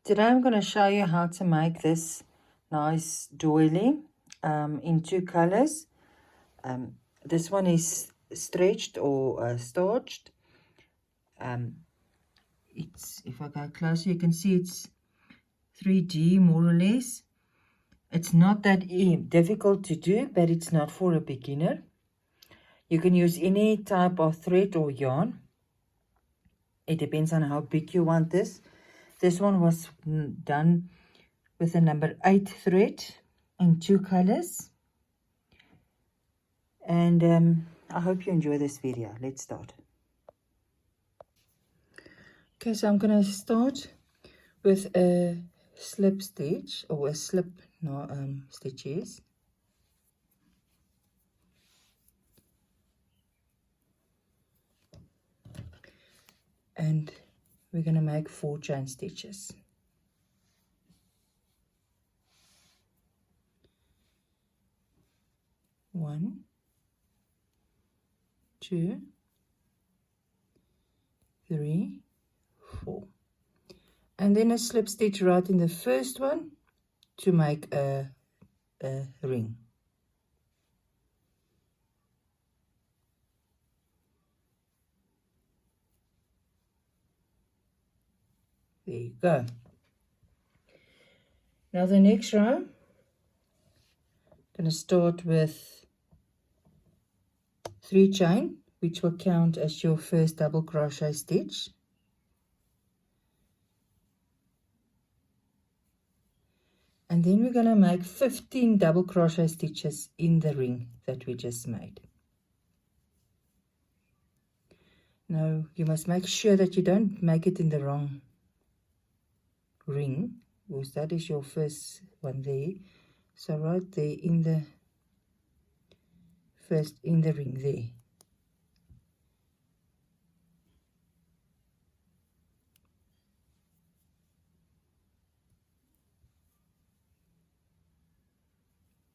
Today I'm going to show you how to make this nice doily in two colors. This one is stretched or starched. It's, if I go closer, you can see it's 3D more or less. It's not that difficult to do, but it's not for a beginner. You can use any type of thread or yarn. It depends on how big you want this. This one was done with a number 8 thread in two colors. And I hope you enjoy this video. Let's start. Okay, so I'm going to start with a slip stitch or a slip stitches. And we're going to make 4 chain stitches. 1, 2, 3, 4. And then a slip stitch right in the first one to make a ring. There you go. Now the next row, I'm going to start with 3 chain, which will count as your first double crochet stitch. And then we're going to make 15 double crochet stitches in the ring that we just made. Now you must make sure that you don't make it in the wrong ring, because that is your first one there. So right there in the first in the ring there.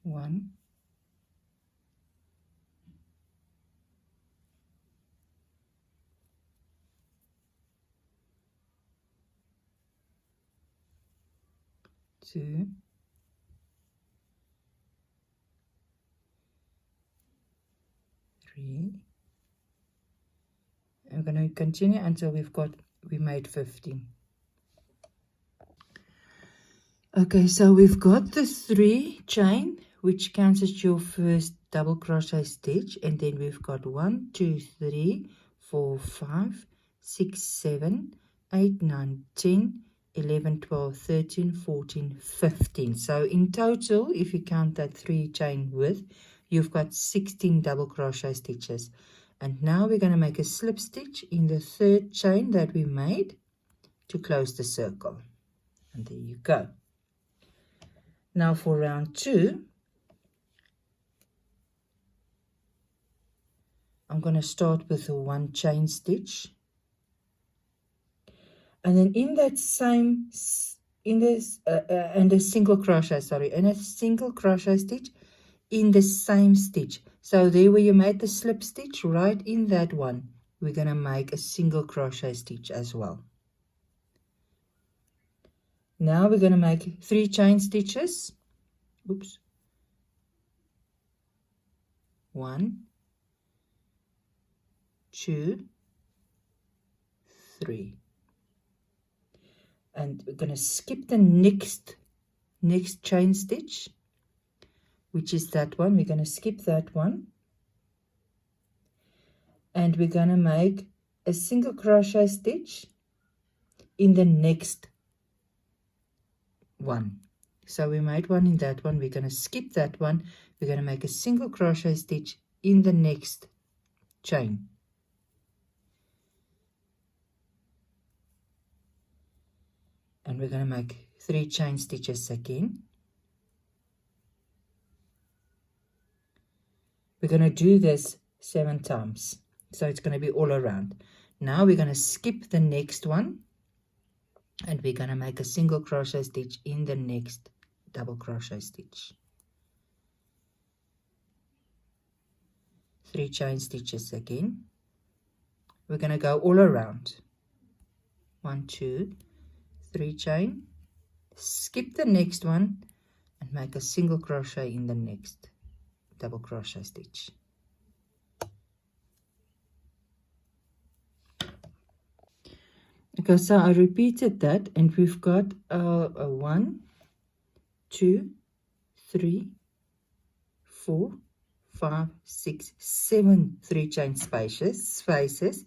One, 2, 3. I'm going to continue until we made 15. Okay, so we've got the 3 chain, which counts as your first double crochet stitch, and then we've got 1, 2, 3, 4, 5, 6, 7, 8, 9, 10, 11, 12, 13, 14, 15. So in total, if you count that 3 chain width, you've got 16 double crochet stitches. And now we're going to make a slip stitch in the 3rd chain that we made to close the circle. And there you go. Now for round 2, I'm going to start with a 1 chain stitch. And then in that same, and a single crochet, and a single crochet stitch in the same stitch. So there where you made the slip stitch, right in that one, we're going to make a single crochet stitch as well. Now we're going to make 3 chain stitches. Oops. 1, 2, 3. And we're going to skip the next chain stitch, which is that one. We're going to skip that one. And we're going to make a single crochet stitch in the next one. So we made one in that one. We're going to skip that one. We're going to make a single crochet stitch in the next chain. And we're going to make 3 chain stitches again. We're going to do this 7 times. So it's going to be all around. Now we're going to skip the next one. And we're going to make a single crochet stitch in the next double crochet stitch. 3 chain stitches again. We're going to go all around. 1, 2, 3 chain, skip the next one and make a single crochet in the next double crochet stitch. Okay, so I repeated that, and we've got a 1, 2, 3, 4, 5, 6, 7 3-chain spaces,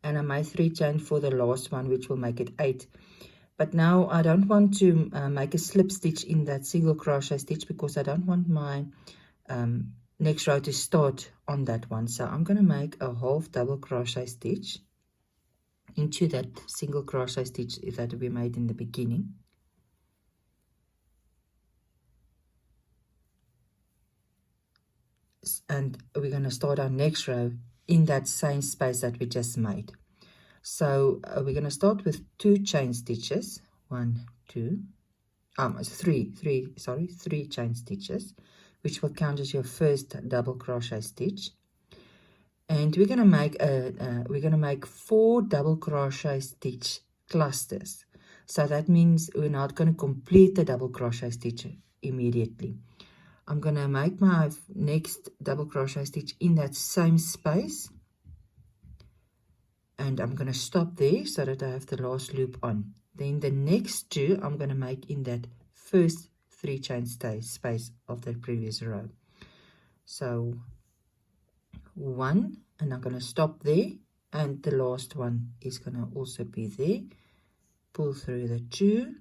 and I made 3 chain for the last one, which will make it 8. But now I don't want to make a slip stitch in that single crochet stitch, because I don't want my next row to start on that one. So I'm going to make a half double crochet stitch into that single crochet stitch that we made in the beginning. And we're going to start our next row in that same space that we just made. So we're going to start with 2 chain stitches, 1, 2, 3 chain stitches, which will count as your first double crochet stitch. And we're going to make 4 double crochet stitch clusters. So that means we're not going to complete the double crochet stitch immediately. I'm going to make my next double crochet stitch in that same space, and I'm going to stop there so that I have the last loop on. Then the next 2 I'm going to make in that first 3 chain space of the previous row. So 1, and I'm going to stop there, and the last one is going to also be there. Pull through the 2,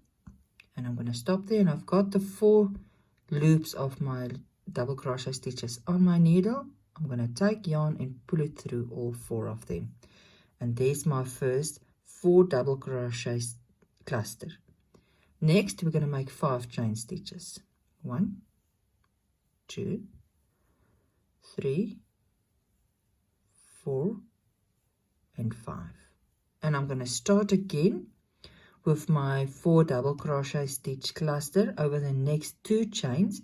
and I'm going to stop there, and I've got the 4 loops of my double crochet stitches on my needle. I'm going to take yarn and pull it through all 4 of them, and there's my first 4 double crochet cluster. Next we're going to make 5 chain stitches, 1, 2, 3, 4, and 5. And I'm going to start again with my 4 double crochet stitch cluster over the next 2 chains,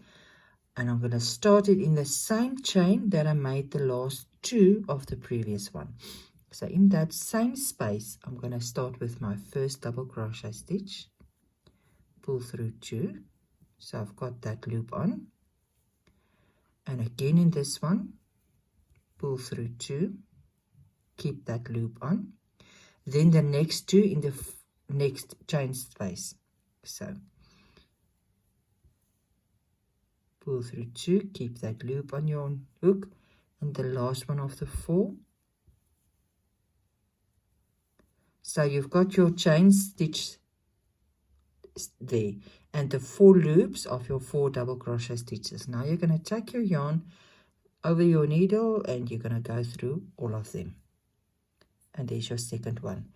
and I'm going to start it in the same chain that I made the last 2 of the previous one. So in that same space I'm going to start with my first double crochet stitch, pull through 2, so I've got that loop on, and again in this one pull through 2, keep that loop on, then the next 2 in the next chain space. So pull through 2, keep that loop on your hook, and the last one of the 4. So you've got your chain stitch there and the 4 loops of your 4 double crochet stitches. Now you're going to take your yarn over your needle and you're going to go through all of them, and there's your second one.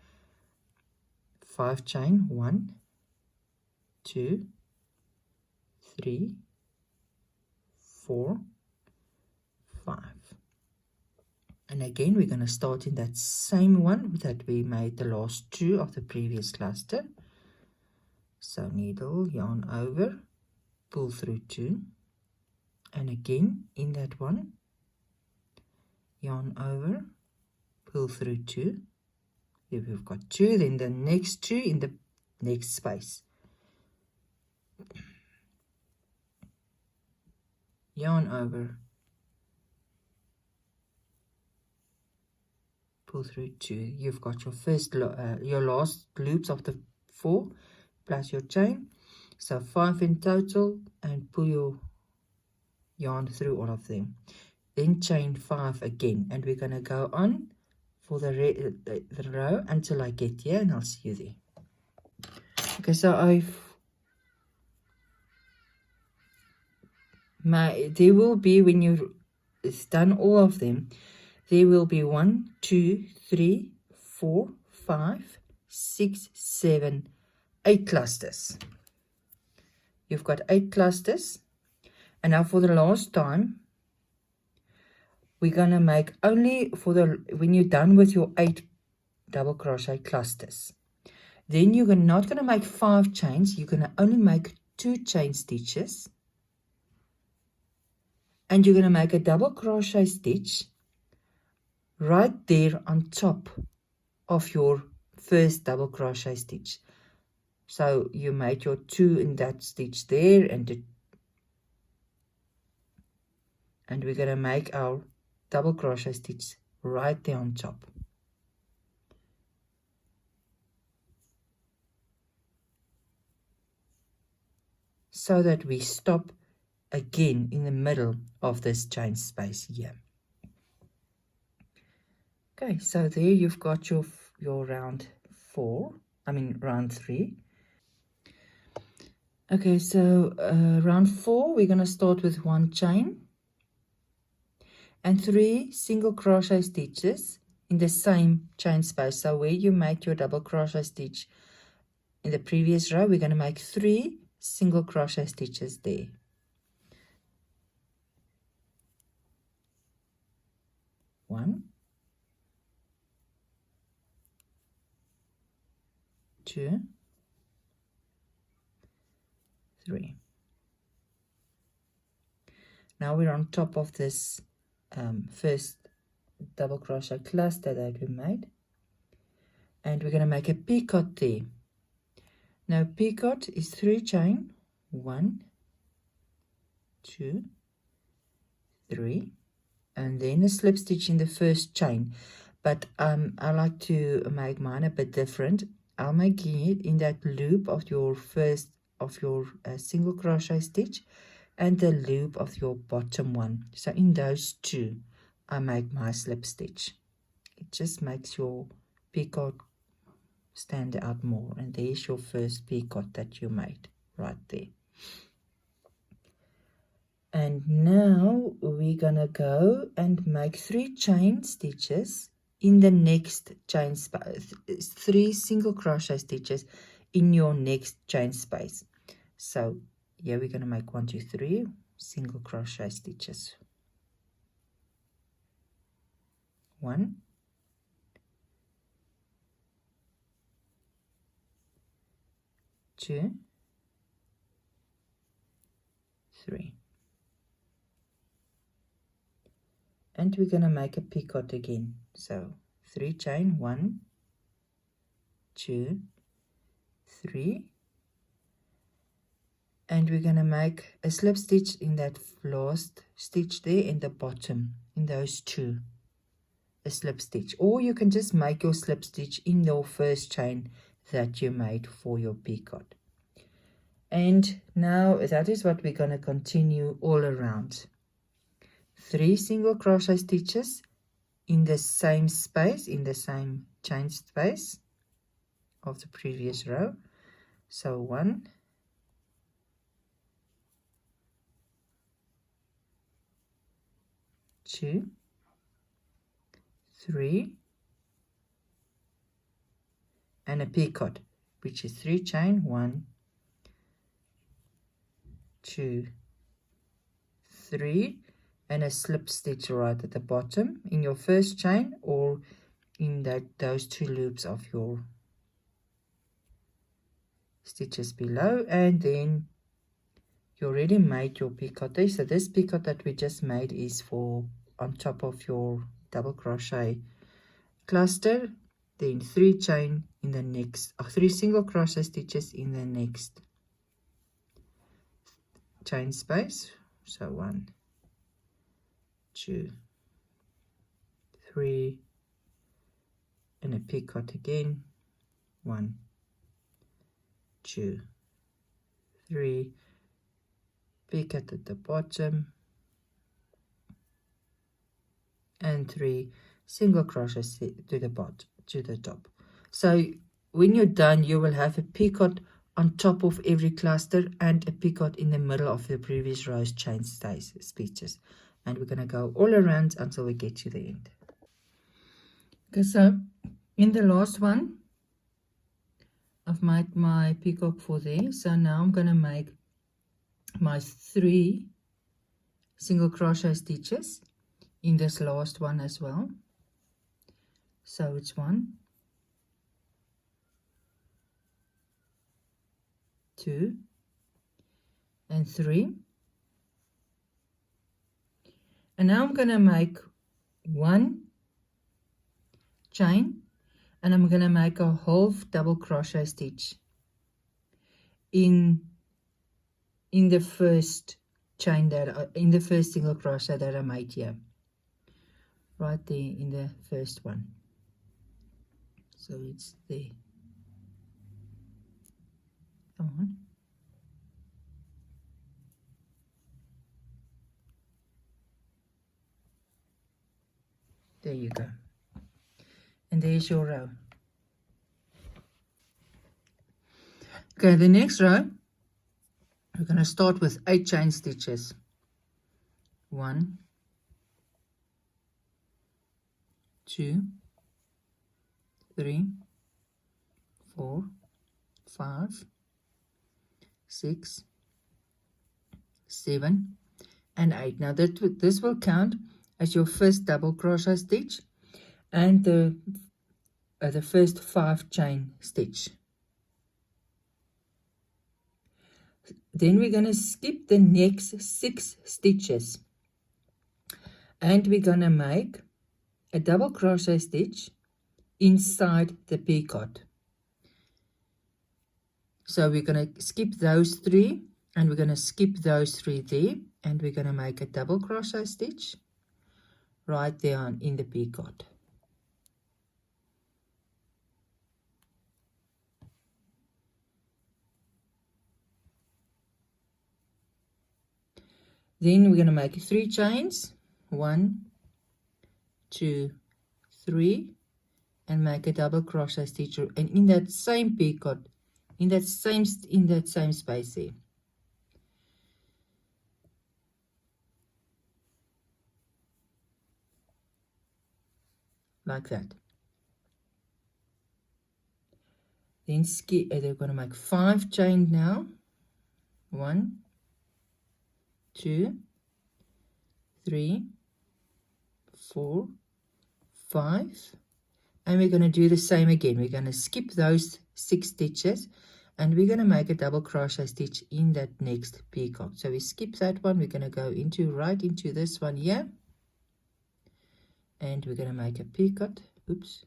5 chain, 1, 2, 3, 4, 5. And again we're going to start in that same one that we made the last 2 of the previous cluster. So needle, yarn over, pull through 2, and again in that one, yarn over, pull through 2. If we've got 2, then the next 2 in the next space. Yarn over, pull through 2. You've got your first your last loops of the 4 plus your chain, so 5 in total, and pull your yarn through all of them. Then chain 5 again, and we're going to go on for the row until I get here, and I'll see you there. Okay, so there will be, when you've done all of them, there will be 1, 2, 3, 4, 5, 6, 7, 8 clusters. You've got 8 clusters, and now for the last time we're going to make only for the, when you're done with your 8 double crochet clusters, then you're not going to make 5 chains. You're going to only make 2 chain stitches, and you're going to make a double crochet stitch right there on top of your first double crochet stitch. So you made your 2 in that stitch there, and we're going to make our double crochet stitch right there on top. So that we stop again in the middle of this chain space here. Okay, so there you've got your round 4, round 3. Okay, so round 4, we're going to start with 1 chain and 3 single crochet stitches in the same chain space. So where you make your double crochet stitch in the previous row, we're going to make 3 single crochet stitches there. 1, 2, 3. Now we're on top of this first double crochet cluster that we made, and we're going to make a picot there. Now picot is 3 chain, 1, 2, 3, and then a slip stitch in the first chain. But I like to make mine a bit different. I'll make it in that loop of your first single crochet stitch and the loop of your bottom one. So in those 2 I make my slip stitch. It just makes your picot stand out more. And there's your first picot that you made right there. And now we're gonna go and make 3 chain stitches in the next chain space, 3 single crochet stitches in your next chain space. So here we're gonna make 1, 2, 3 single crochet stitches. 1, 2, 3. And we're gonna make a picot again. So 3 chain, 1, 2, 3, and we're gonna make a slip stitch in that last stitch there in the bottom, in those 2, a slip stitch, or you can just make your slip stitch in your first chain that you made for your picot. And now that is what we're gonna continue all around. 3 single crochet stitches in the same space, in the same chain space of the previous row. So 1, 2, 3, and a picot, which is 3 chain, 1, 2, 3, and a slip stitch right at the bottom in your first chain or in those 2 loops of your stitches below. And then you already made your picot there. So this picot that we just made is for on top of your double crochet cluster. Then 3 chain in the next, 3 single crochet stitches in the next chain space. So 1, 2, 3, and a picot again. 1, 2, 3, picot at the bottom, and 3 single crochets to the bottom, to the top. So when you're done, you will have a picot on top of every cluster and a picot in the middle of the previous row's chain stitches. And we're going to go all around until we get to the end. Okay, so in the last one, I've made my peacock for there. So now I'm going to make my 3 single crochet stitches in this last one as well. So it's 1, 2, and 3. And now I'm going to make 1 chain, and I'm going to make a half double crochet stitch in the first chain that in the first single crochet that I made here, right there in the first one. So it's there. Come on. There you go. And there's your row. Okay, the next row, we're going to start with 8 chain stitches. 1, 2, 3, 4, 5, 6, 7, and 8. Now this will count as your first double crochet stitch and the first 5 chain stitch. Then we're going to skip the next 6 stitches and we're going to make a double crochet stitch inside the picot. So we're going to skip those 3 and we're going to skip those 3 there, and we're going to make a double crochet stitch right there in the picot. Then we're going to make 3 chains, 1, 2, 3, and make a double crochet stitch, and in that same picot, in that same space there. Like that. Then they're going to make 5 chains now. 1, 2, 3, 4, 5, and we're going to do the same again. We're going to skip those 6 stitches and we're going to make a double crochet stitch in that next picot. So we skip that one, we're going to go right into this one here, and we're going to make a picot. Oops.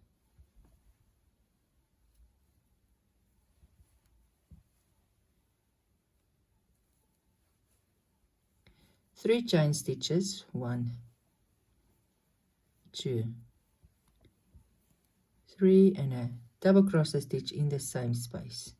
Three chain stitches, 1, 2, 3, and a double crochet stitch in the same space.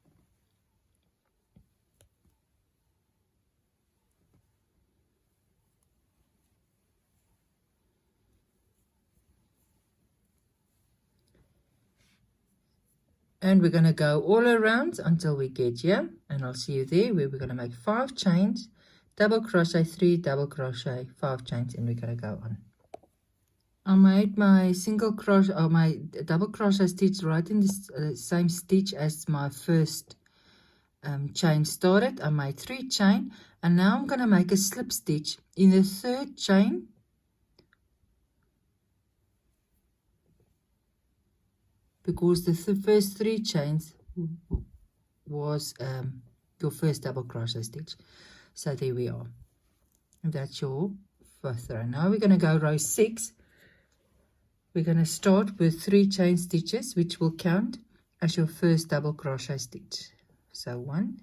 And we're going to go all around until we get here, and I'll see you there, where we're going to make 5 chains, double crochet, 3 double crochet, 5 chains, and we're going to go on. I made my single crochet or my double crochet stitch right in the same stitch as my first chain started. I made 3 chain, and now I'm going to make a slip stitch in the 3rd chain. Because the first 3 chains was your first double crochet stitch. So there we are. And that's your 1st row. Now we're going to go row 6. We're going to start with 3 chain stitches, which will count as your first double crochet stitch. So 1,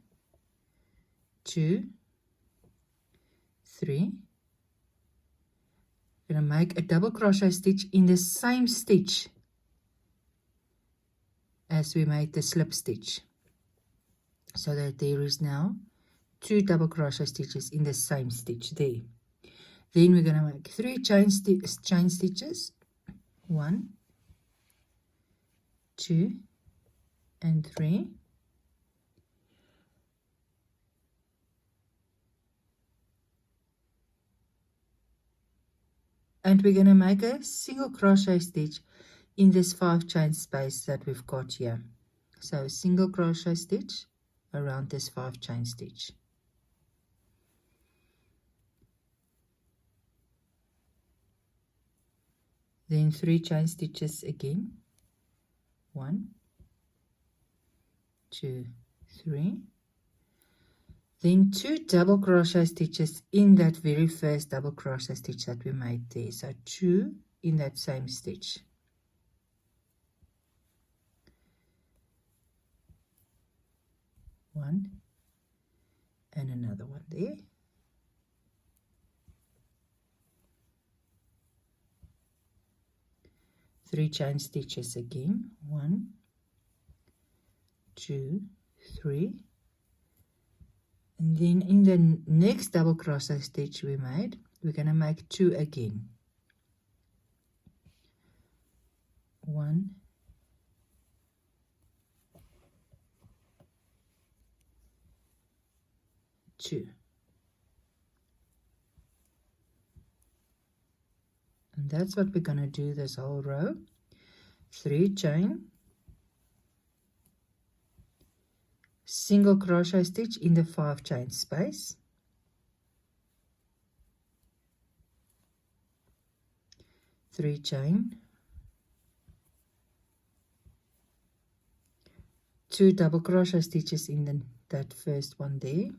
2, 3. We're going to make a double crochet stitch in the same stitch as we made the slip stitch, so that there is now 2 double crochet stitches in the same stitch there. Then we're going to make 3 chain stitches, 1, 2, and 3. And we're going to make a single crochet stitch in this 5 chain space that we've got here. So a single crochet stitch around this 5 chain stitch. Then 3 chain stitches again. 1, 2, 3. Then 2 double crochet stitches in that very first double crochet stitch that we made there. So 2 in that same stitch. 1, and another one there. Three chain stitches again. 1, 2, 3. And then in the next double crochet stitch we made, we're going to make 2 again. 1, 2. And that's what we're going to do this whole row. 3 chain, single crochet stitch in the 5 chain space, 3 chain, 2 double crochet stitches in that first one there,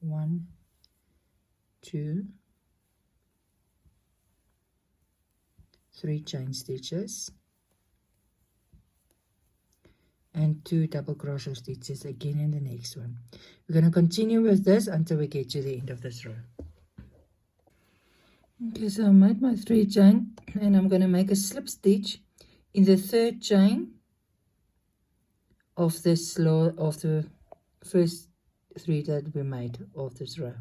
1, 2, 3 chain stitches, and 2 double crochet stitches again in the next one. We're going to continue with this until we get to the end of this row. Okay, so I made my 3 chain and I'm going to make a slip stitch in the 3rd chain of this of the first 3 that we made of this row.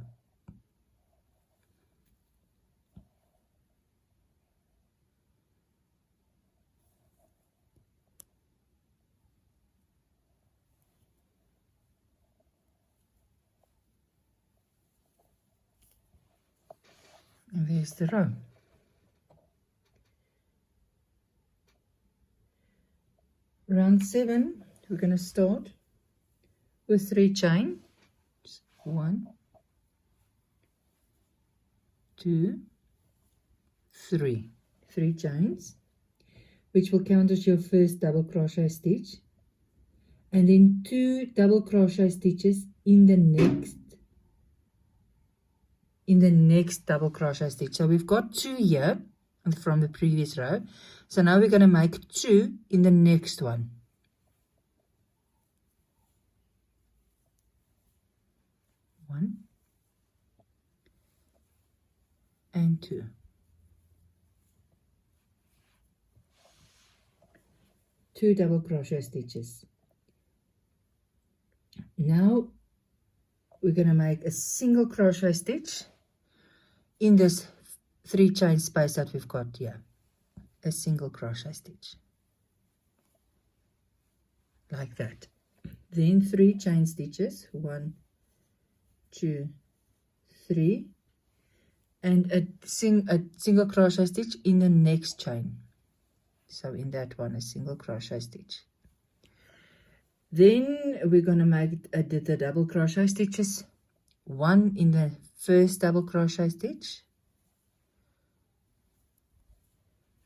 And there's the row. Round 7, we're going to start with 3 chain. 1, 2, 3. 3 chains, which will count as your first double crochet stitch. And then 2 double crochet stitches in the next double crochet stitch. So we've got 2 here from the previous row. So now we're going to make 2 in the next one. 1 and 2. Two double crochet stitches. Now we're going to make a single crochet stitch in this 3 chain space that we've got here. A single crochet stitch like that. Then 3 chain stitches, 1, 2, 3, and a single crochet stitch in the next chain. So in that one, a single crochet stitch. Then we're going to make the double crochet stitches, 1 in the first double crochet stitch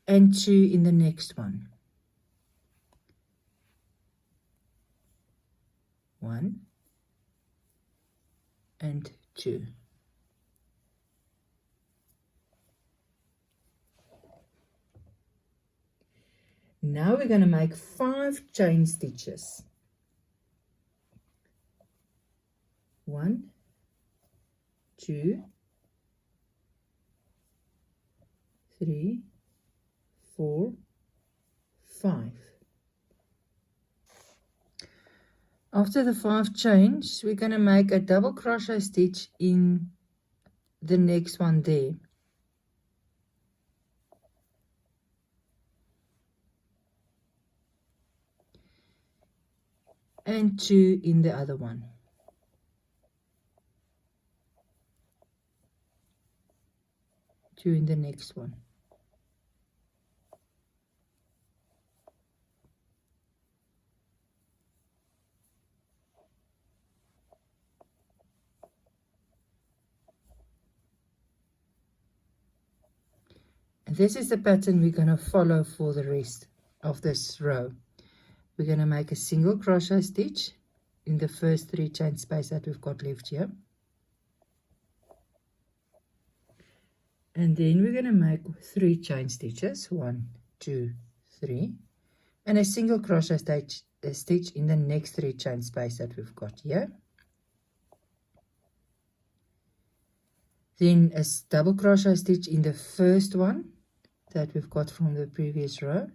and 2 in the next one. 1 and 2. Now we're going to make 5 chain stitches. 1, 2, 3, 4, 5. After the 5 chains, we're going to make a double crochet stitch in the next one there. And 2 in the other one. Two in the next one. And this is the pattern we're going to follow for the rest of this row. We're going to make a single crochet stitch in the first 3 chain space that we've got left here. And then we're going to make 3 chain stitches, 1, 2, 3, and a single crochet stitch in the next 3 chain space that we've got here. Then a double crochet stitch in the first one that we've got from the previous row,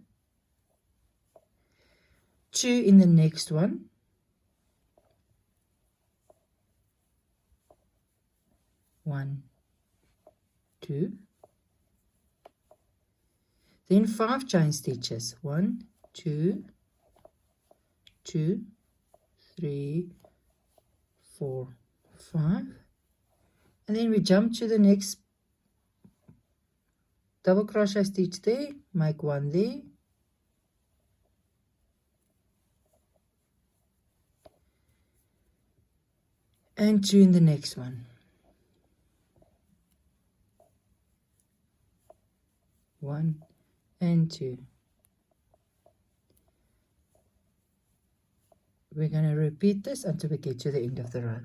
2 in the next one, 1, 2, then 5 chain stitches, 1, 2, 2, 3, 4, 5, and then we jump to the next double crochet stitch there, make 1 there, and 2 in the next one, 1 and 2. We're going to repeat this until we get to the end of the row.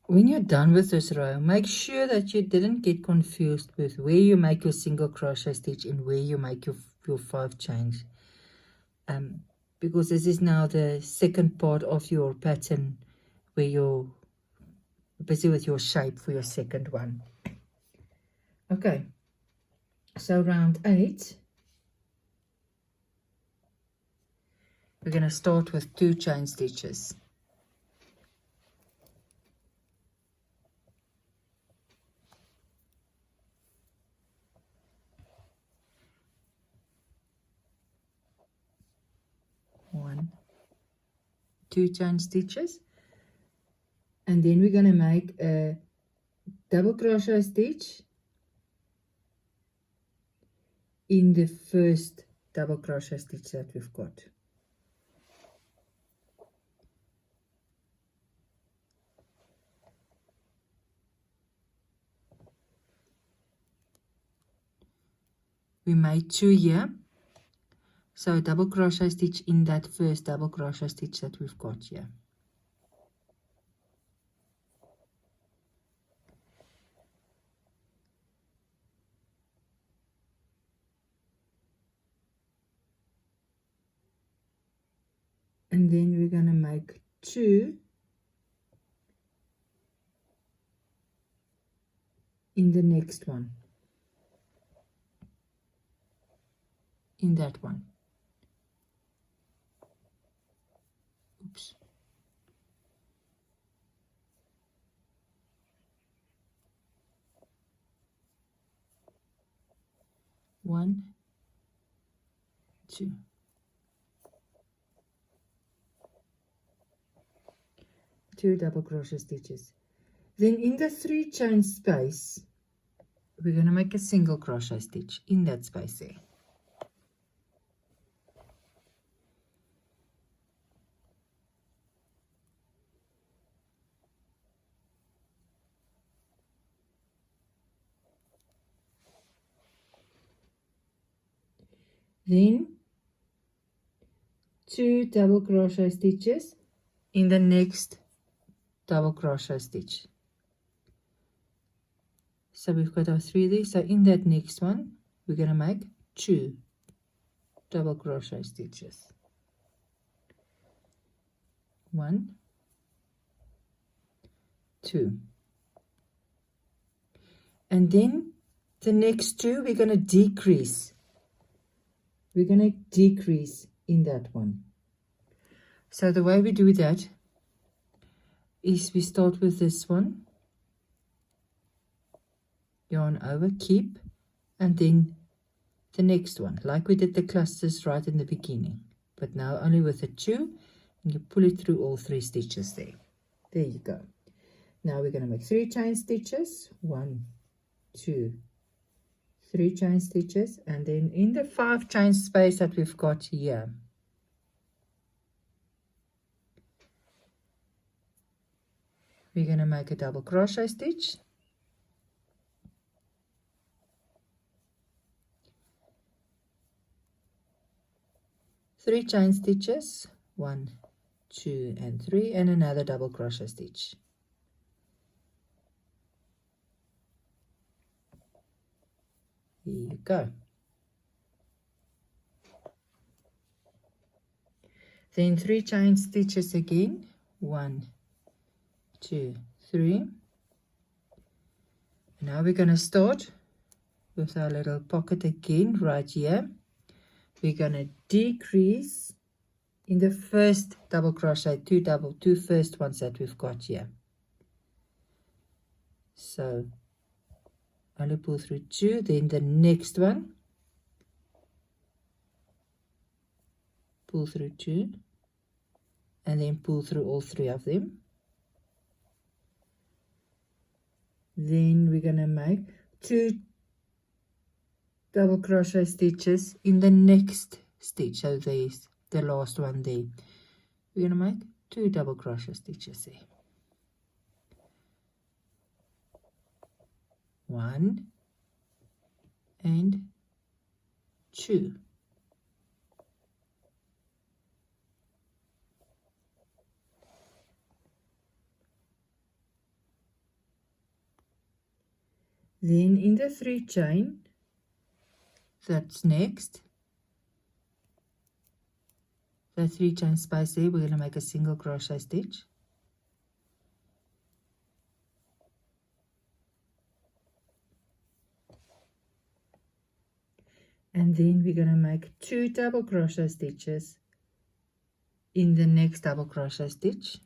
When you're done with this row, make sure that you didn't get confused with where you make your single crochet stitch and where you make your 5 chains. Because this is now the second part of your pattern where you're busy with your shape for your second one. Okay, so round 8, we're going to start with 2 chain stitches. One, 2 chain stitches, and then we're going to make a double crochet stitch in the first double crochet stitch that we've got. We made 2 here, so a double crochet stitch in that first double crochet stitch that we've got here. And then we're going to make 2 in the next one, in that one. Oops. One, 2. Two double crochet stitches. Then in the 3 chain space, we're going to make a single crochet stitch in that space there. Then 2 double crochet stitches in the next double crochet stitch. So we've got our 3 there. So in that next one, we're going to make 2 double crochet stitches. 1, 2. And then the next 2, we're going to decrease. We're going to decrease in that one. So the way we do that is we start with this one, yarn over, keep, and then the next one, like we did the clusters right in the beginning, but now only with a 2, and you pull it through all 3 stitches there. There you go. Now we're going to make 3 chain stitches, 1, 2, 3 chain stitches, and then in the 5 chain space that we've got here, we're going to make a double crochet stitch, three chain stitches, 1, 2, and 3, and another double crochet stitch. There you go. Then 3 chain stitches again. 1, 2, 3. Now we're going to start with our little pocket again right here. We're going to decrease in the first double crochet, two first ones that we've got here. So only pull through 2, then the next one, pull through 2, and then pull through all 3 of them. Then we're going to make 2 double crochet stitches in the next stitch. So there's the last one there. We're going to make 2 double crochet stitches there. 1 and 2. Then in the 3 chain that's next, the 3 chain space there, we're going to make a single crochet stitch. And then we're going to make 2 double crochet stitches in the next double crochet stitch.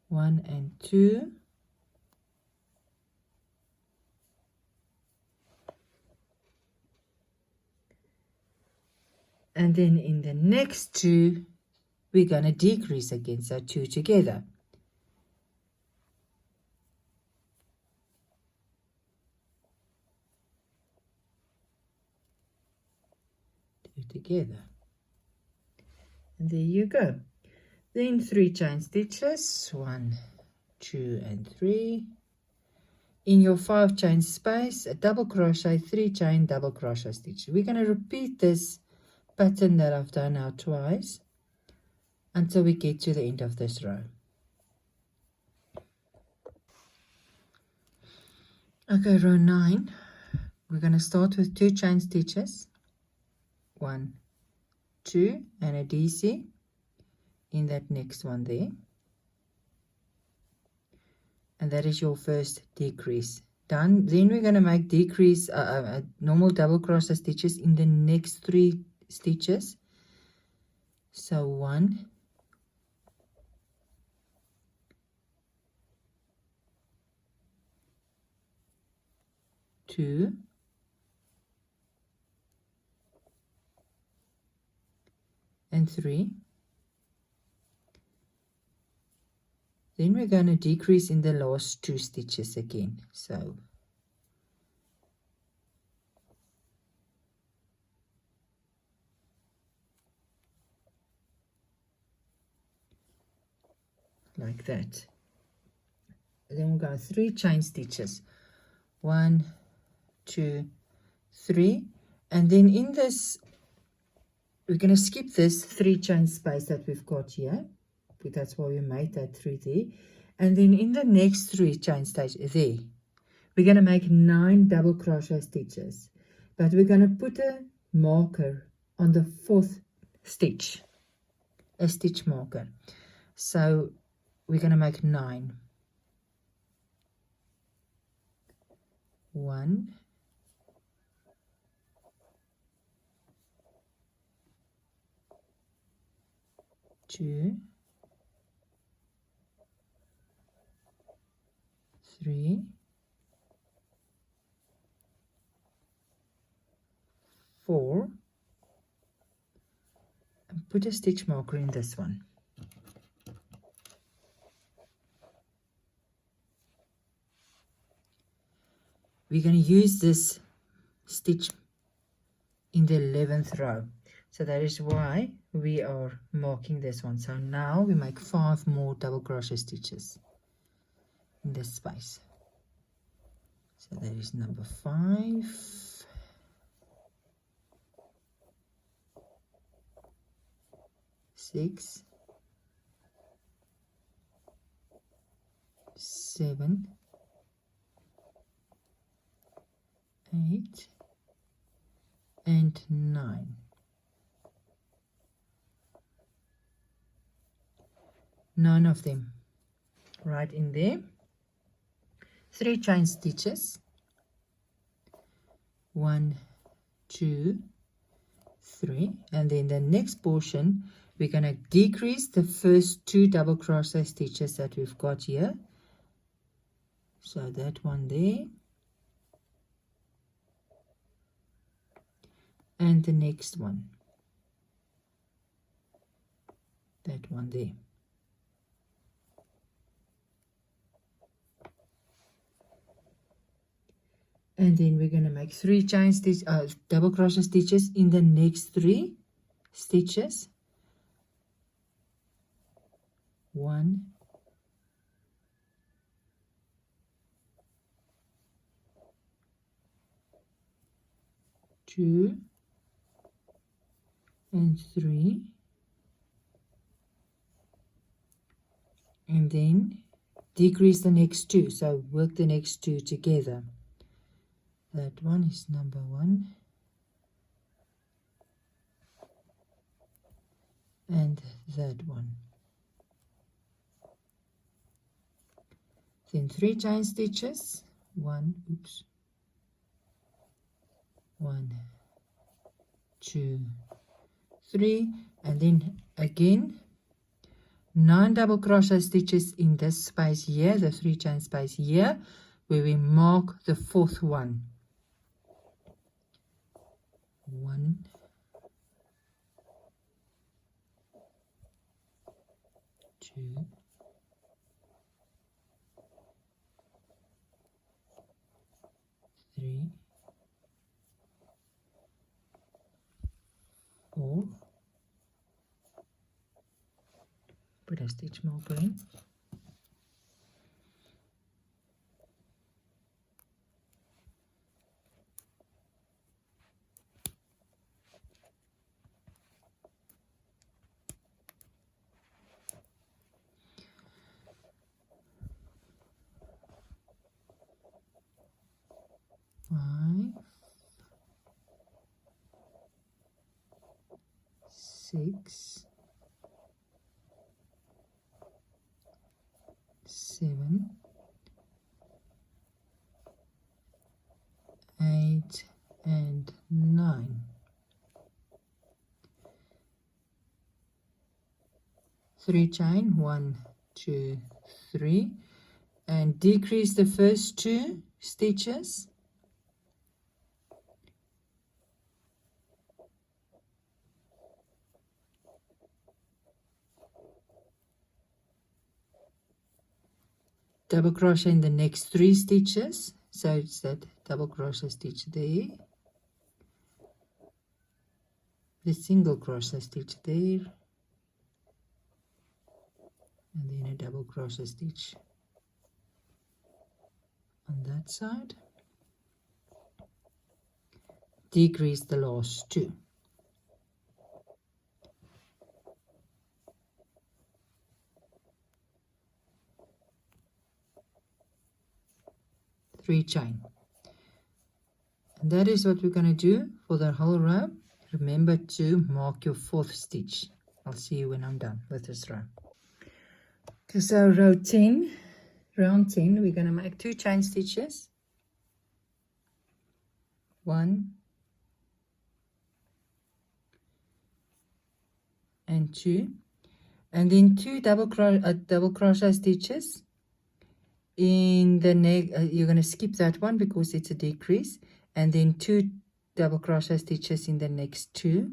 One and 2. And then in the next 2, we're going to decrease again, so 2 together. Together, and there you go. Then 3 chain stitches, 1, 2 and 3. In your 5 chain space, a double crochet, 3 chain, double crochet stitch. We're going to repeat this pattern that I've done now twice until we get to the end of this row. Okay, row 9, we're going to start with 2 chain stitches, 1, 2 and a DC in that next one there, and that is your first decrease done. Then we're going to make decrease normal double crochet stitches in the next 3 stitches. So 1, 2, and 3. Then we're going to decrease in the last 2 stitches again. So like that. Then we'll go 3 chain stitches, 1, 2, 3, and then in this we're going to skip this 3 chain space that we've got here. That's why we made that 3 there. And then in the next 3 chain stitch there, we're going to make 9 double crochet stitches, but we're going to put a marker on the 4th stitch, a stitch marker. So we're going to make 9. 1, 2, 3, 4, and put a stitch marker in this one. We're going to use this stitch in the 11th row, so that is why we are marking this one. So now we make 5 more double crochet stitches in this space. So that is number 5, 6, 7, 8 and 9. 9 of them right in there. 3 chain stitches. 1, 2, 3, and then the next portion we're going to decrease the first 2 double crochet stitches that we've got here. So that one there, and the next one, that one there. And then we're going to make 3 chain stitch double crochet stitches in the next 3 stitches. 1, 2, and 3, and then decrease the next 2, so work the next 2 together. That one is number 1, and that one. Then 3 chain stitches. 1, 2, 3, and then again 9 double crochet stitches in this space here, the 3 chain space here, where we mark the 4th one. 1, 2, 3, 4. Put a stitch marker in. 5, 6, 7, 8, and 9. 3 chain, 1, 2, 3, and decrease the first 2 stitches. Double crochet in the next 3 stitches, so it's that double crochet stitch there, the single crochet stitch there, and then a double crochet stitch on that side. Decrease the last 2. Three chain, and that is what we're going to do for the whole row. Remember to mark your 4th stitch. I'll see you when I'm done with this row. Okay, so round 10, we're going to make 2 chain stitches, 1 and 2, and then 2 double crochet stitches in the neck. You're going to skip that one because it's a decrease, and then 2 double crochet stitches in the next 2,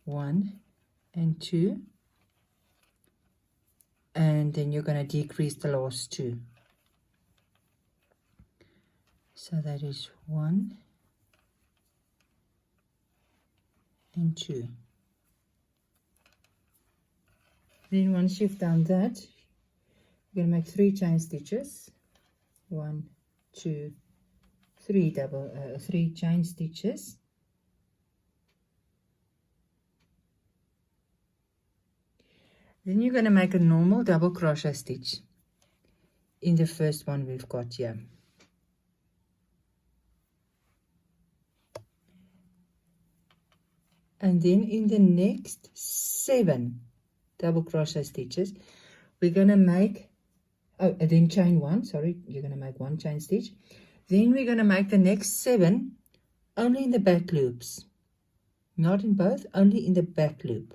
one and 2, and then you're going to decrease the last 2. So that is 1 and 2. Then once you've done that, you're going to make 3 chain stitches, 1, 2, 3 3 chain stitches, then you're going to make a normal double crochet stitch in the first one we've got here. And then in the next 7 double crochet stitches, we're going to make, and then chain 1, sorry, you're going to make 1 chain stitch. Then we're going to make the next 7 only in the back loops, not in both, only in the back loop.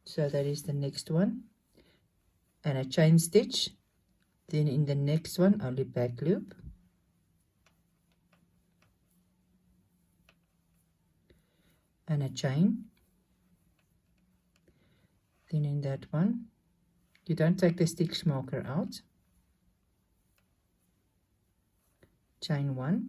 So that is the next one, and a chain stitch. Then in the next one, only back loop, and a chain. Then in that one, you don't take the stitch marker out, chain 1,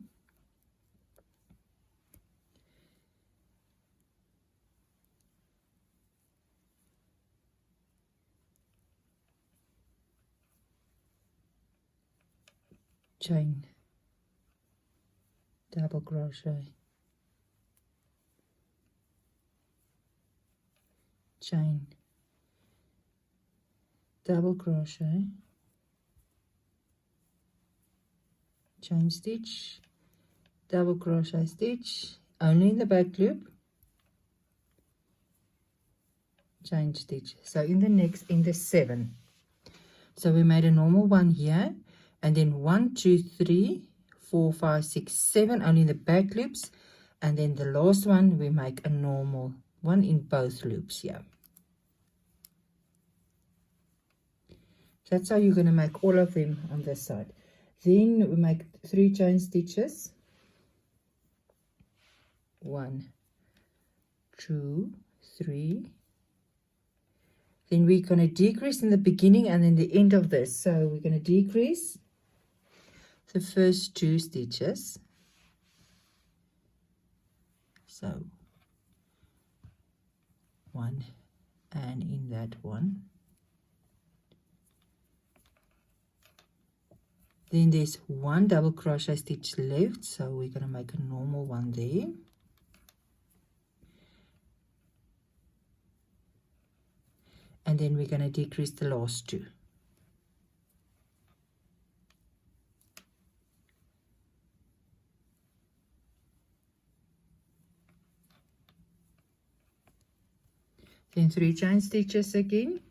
chain, double crochet, chain, double crochet, chain stitch, double crochet stitch, only in the back loop, chain stitch. So in the 7, so we made a normal one here, and then 1 2 3 4 5 6 7 only in the back loops, and then the last one we make a normal one in both loops here. That's how you're going to make all of them on this side. Then we make 3 chain stitches, 1 2 3. Then we're going to decrease in the beginning and then the end of this. So we're going to decrease the first 2 stitches. So 1, and in that one. Then there's 1 double crochet stitch left, so we're going to make a normal one there. And then we're going to decrease the last 2. Then 3 chain stitches again.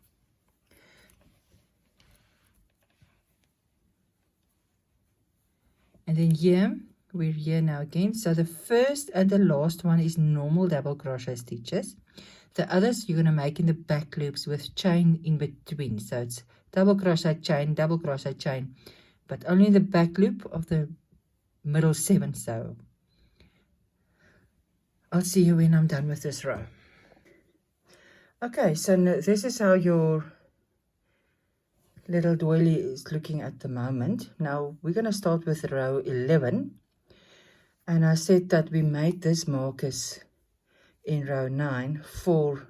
And then here, we're here now again. So the first and the last one is normal double crochet stitches. The others you're going to make in the back loops with chain in between. So it's double crochet chain, but only in the back loop of the middle 7. So I'll see you when I'm done with this row. Okay, so now this is how your little doily is looking at the moment. Now we're going to start with row 11, and I said that we made this markers in row 9 for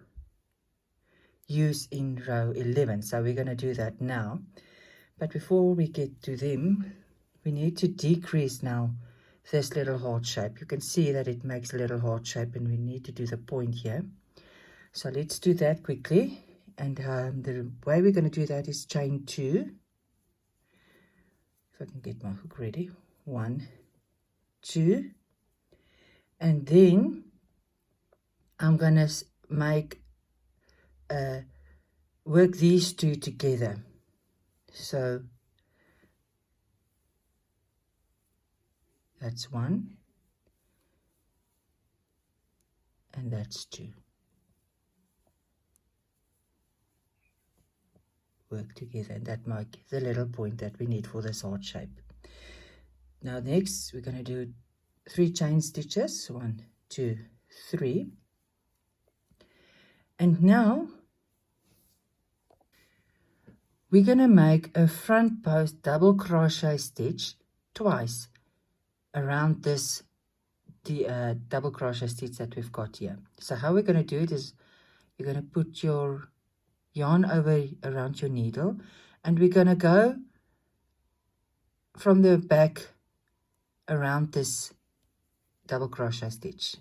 use in row 11, so we're going to do that now. But before we get to them, we need to decrease now this little heart shape. You can see that it makes a little heart shape, and we need to do the point here. So let's do that quickly. And the way we're going to do that is chain 2. If I can get my hook ready. 1 2, and then I'm going to make work these 2 together. So that's 1, and that's 2. Work together, and that marks the little point that we need for this heart shape. Now next we're going to do 3 chain stitches, 1 2 3, and now we're going to make a front post double crochet stitch twice around this double crochet stitch that we've got here. So how we're going to do it is you're going to put your yarn over around your needle, and we're going to go from the back around this double crochet stitch.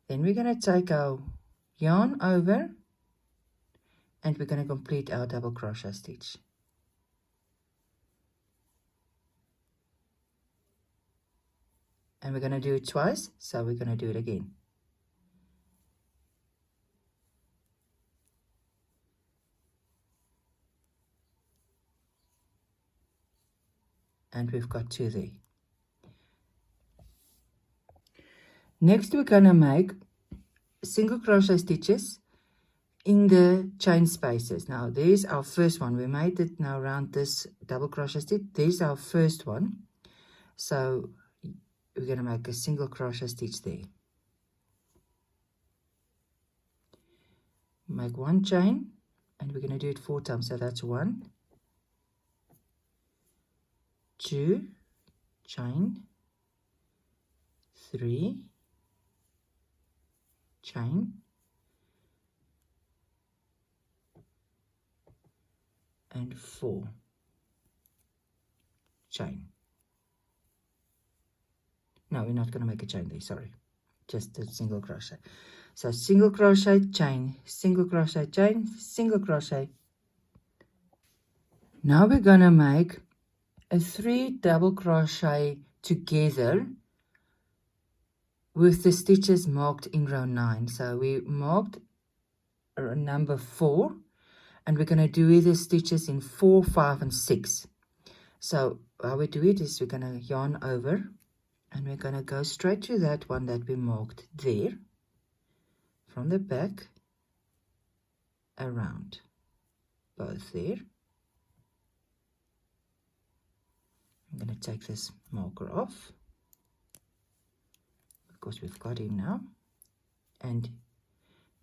Then we're going to take our yarn over, and we're going to complete our double crochet stitch. and we're going to do it twice, so we're going to do it again. And we've got 2 there. Next we're going to make single crochet stitches in the chain spaces. Now there's our first one. We made it now around this double crochet stitch. There's our first one. So we're going to make a single crochet stitch there. Make 1 chain, and we're going to do it 4 times. So that's 1, 2, chain, 3, chain, and 4, chain. No, we're not going to make a chain there, sorry, just a single crochet. So single crochet, chain, single crochet, chain, single crochet. Now we're going to make a 3 double crochet together with the stitches marked in row 9. So we marked number 4, and we're going to do the stitches in 4, 5, and 6. So how we do it is we're going to yarn over, and we're going to go straight to that one that we marked there, from the back around, both there. I'm going to take this marker off because we've got him now, and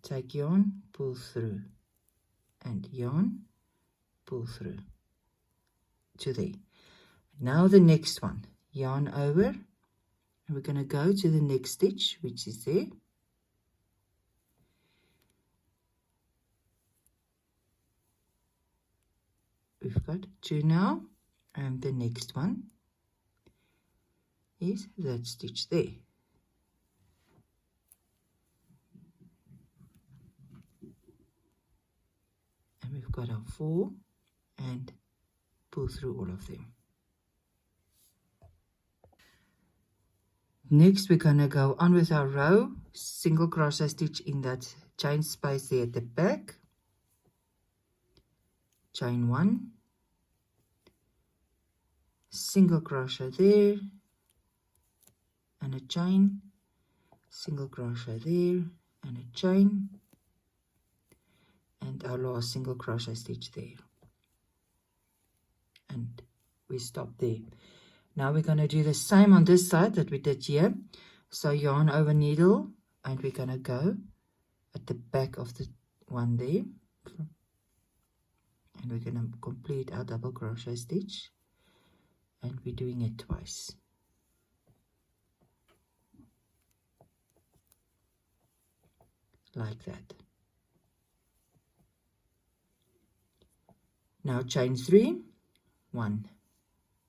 take yarn, pull through, and yarn, pull through to there. Now the next one, yarn over, and we're going to go to the next stitch, which is there. We've got 2 now, and the next one is that stitch there. And we've got our 4, and pull through all of them. Next we're going to go on with our row, single crochet stitch in that chain space there at the back, chain 1, single crochet there, and a chain, single crochet there, and a chain, and our last single crochet stitch there, and we stop there. Now we're going to do the same on this side that we did here. So yarn over needle, and we're going to go at the back of the one there, and we're going to complete our double crochet stitch, and we're doing it twice. Like that. Now chain 3, 1,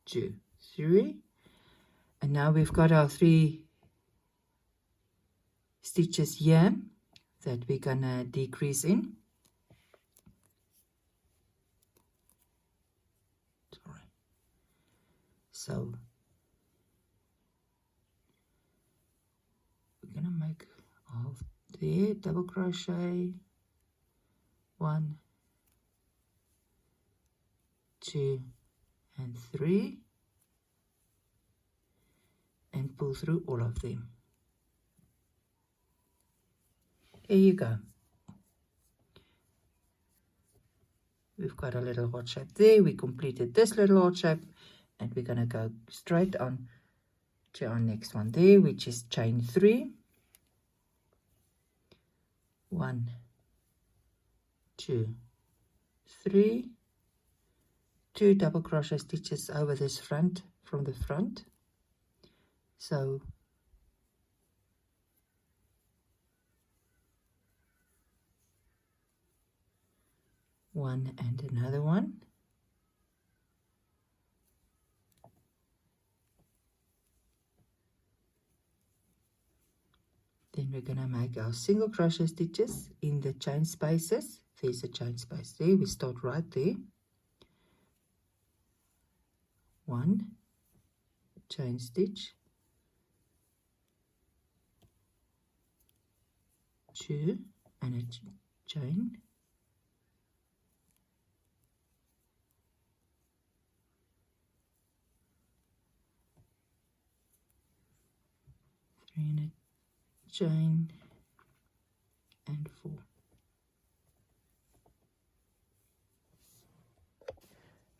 2, 3, and now we've got our 3 stitches here that we're gonna decrease in. Sorry. So we're gonna make all there, double crochet, 1, 2, and 3, and pull through all of them. There you go. We've got a little heart shape there. We completed this little heart shape, and we're going to go straight on to our next one there, which is chain 3, 1, 2, 3, 2 double crochet stitches over this front from the front. So one and another one, then we're going to make our single crochet stitches in the chain spaces. There's a chain space there. We start right there, 1 chain stitch, 2 and a chain, 3 and a chain, and 4.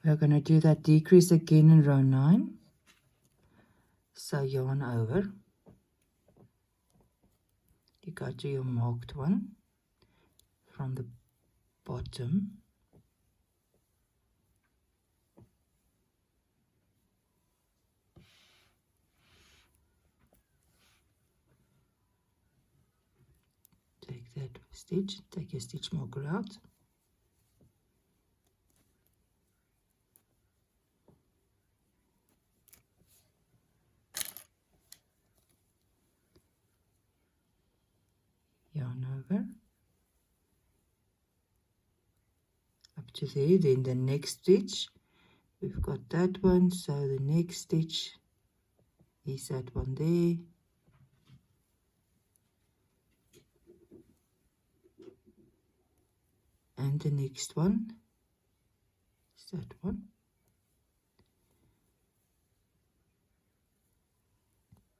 We're going to do that decrease again in row 9. So yarn over, you go to your marked one from the bottom, take that stitch, take your stitch marker out, yarn over, up to there. Then the next stitch, we've got that one, so the next stitch is that one there, and the next one is that one.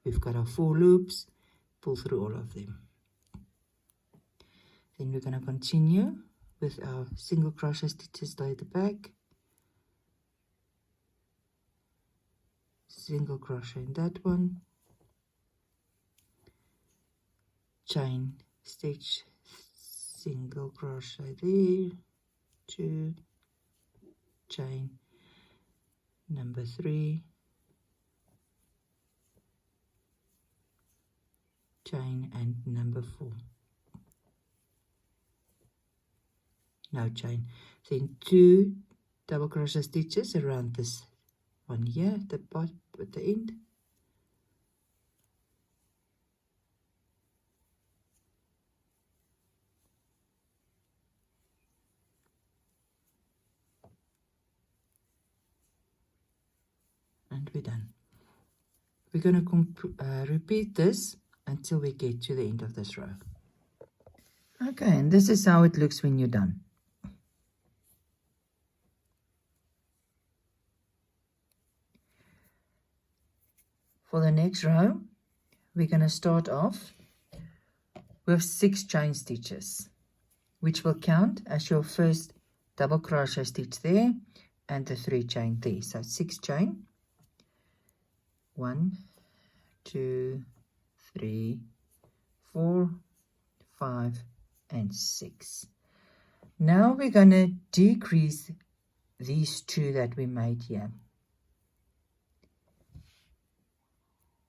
We've got our 4 loops, pull through all of them. Then we're going to continue with our single crochet stitches down the back, single crochet in that one, chain stitch, single crochet there, 2, chain number 3, chain, and number 4. No chain. Then 2 double crochet stitches around this one here at the bottom, at the end, and we're done. We're going to repeat this until we get to the end of this row. Okay, and this is how it looks when you're done. For the next row, we're going to start off with 6 chain stitches, which will count as your first double crochet stitch there and the 3 chain there. So 6 chain, 1, 2, 3, 4, 5, and 6. Now we're going to decrease these 2 that we made here.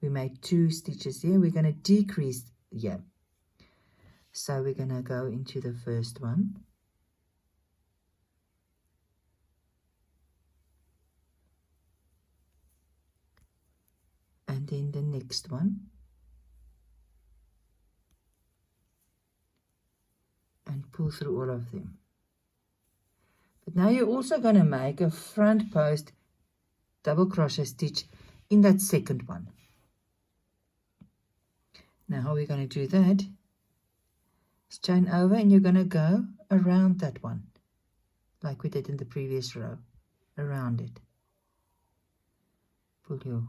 We made 2 stitches here. We're going to decrease here. So we're going to go into the first one. And then the next one. And pull through all of them. But now you're also going to make a front post double crochet stitch in that second one. Now how we're going to do that is chain over, and you're going to go around that one like we did in the previous row, around it. Pull your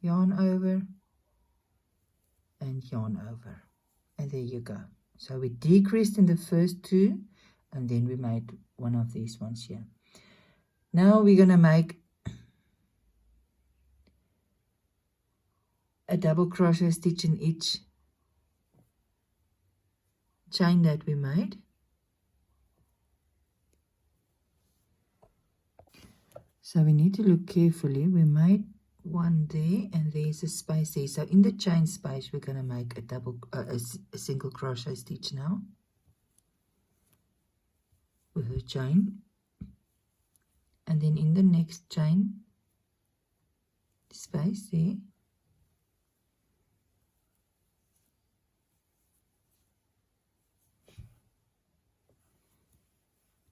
yarn over and yarn over, and there you go. So we decreased in the first 2, and then we made one of these ones here. Now we're going to make a double crochet stitch in each chain that we made. So we need to look carefully. We made one there, and there's a space there. So in the chain space, we're going to make a single crochet stitch now with a chain, and then in the next chain space there,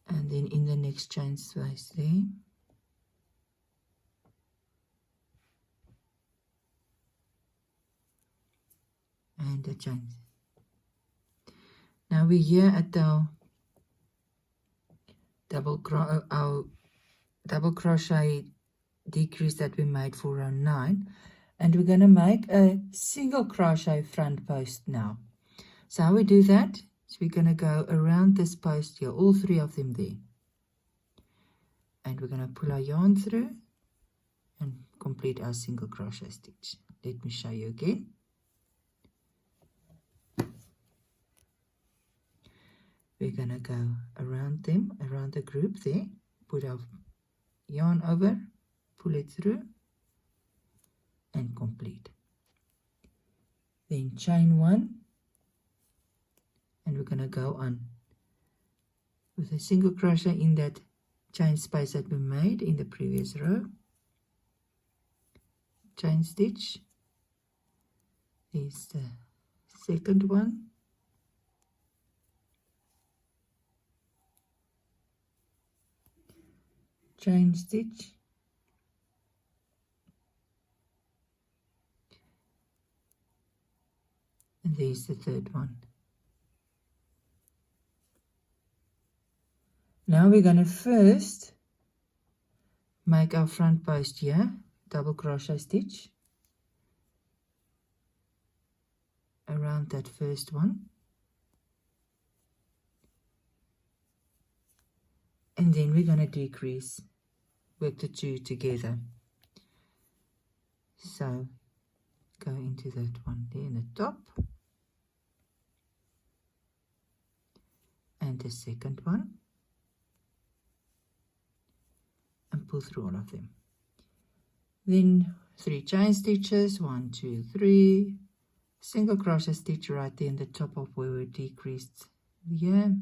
and then in the next chain space there, and a chain. Now we're here at our double crochet decrease that we made for row 9, and we're going to make a single crochet front post now. So how we do that is we're going to go around this post here, all 3 of them there, and we're going to pull our yarn through and complete our single crochet stitch. Let me show you again. We're going to go around them, around the group there, put our yarn over, pull it through and complete. Then chain 1, and we're going to go on with a single crochet in that chain space that we made in the previous row. Chain stitch is the second one, chain stitch, and there's the third one. Now we're going to first make our front post here, double crochet stitch around that first one, and then we're going to decrease, work the 2 together. So go into that one there in the top, and the second one, and pull through all of them. Then 3 chain stitches, 1, 2, 3, single crochet stitch right there in the top of where we decreased here,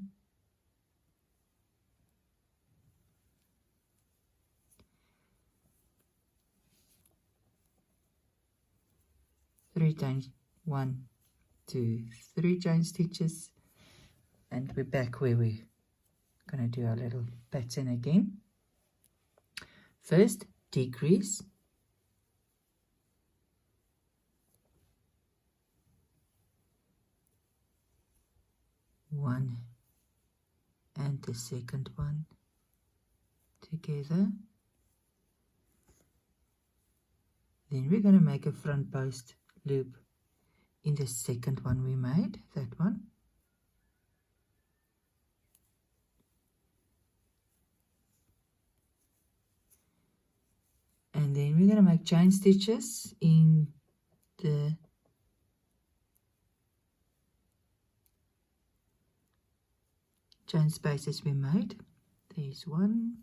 three times 1, 2, 3 chain stitches, and we're back where we're going to do our little pattern again. First decrease, one and the second one together. Then we're going to make a front post loop in the second one we made, that one. And then we're going to make chain stitches in the chain spaces we made. There's one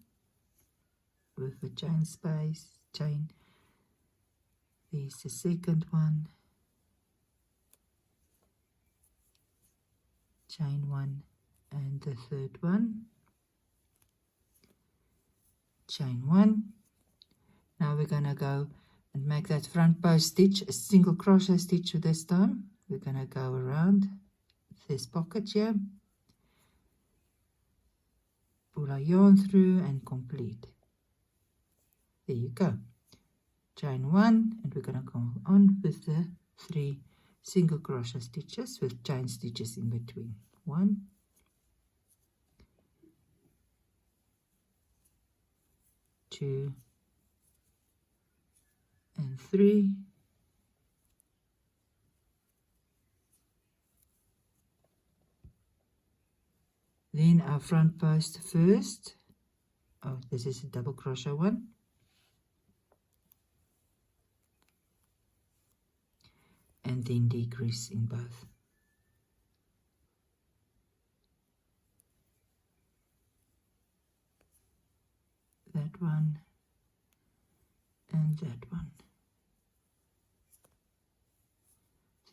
with a chain space, chain. There's the second one, chain 1, and the third one, chain 1. Now we're going to go and make that front post stitch, a single crochet stitch this time. We're going to go around this pocket here, pull our yarn through and complete. There you go. Chain 1, and we're going to go on with the 3 single crochet stitches with chain stitches in between. 1, 2, and 3. Then our front post first. Oh, this is a double crochet one. And then decrease in both. That one and that one.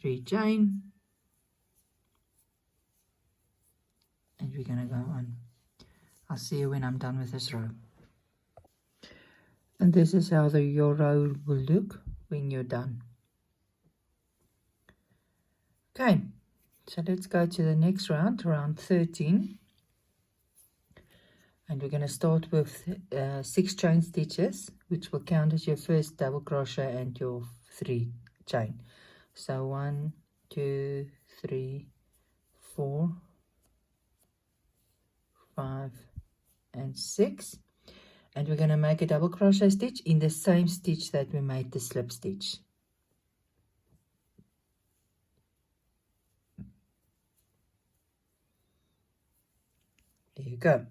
3 chain, and we're going to go on. I'll see you when I'm done with this row. And this is how your row will look when you're done. Okay, so let's go to the next round, round 13. And we're going to start with 6 chain stitches, which will count as your first double crochet and your 3 chain. So 1, 2, 3, 4, 5 and 6, and we're going to make a double crochet stitch in the same stitch that we made the slip stitch. There you go.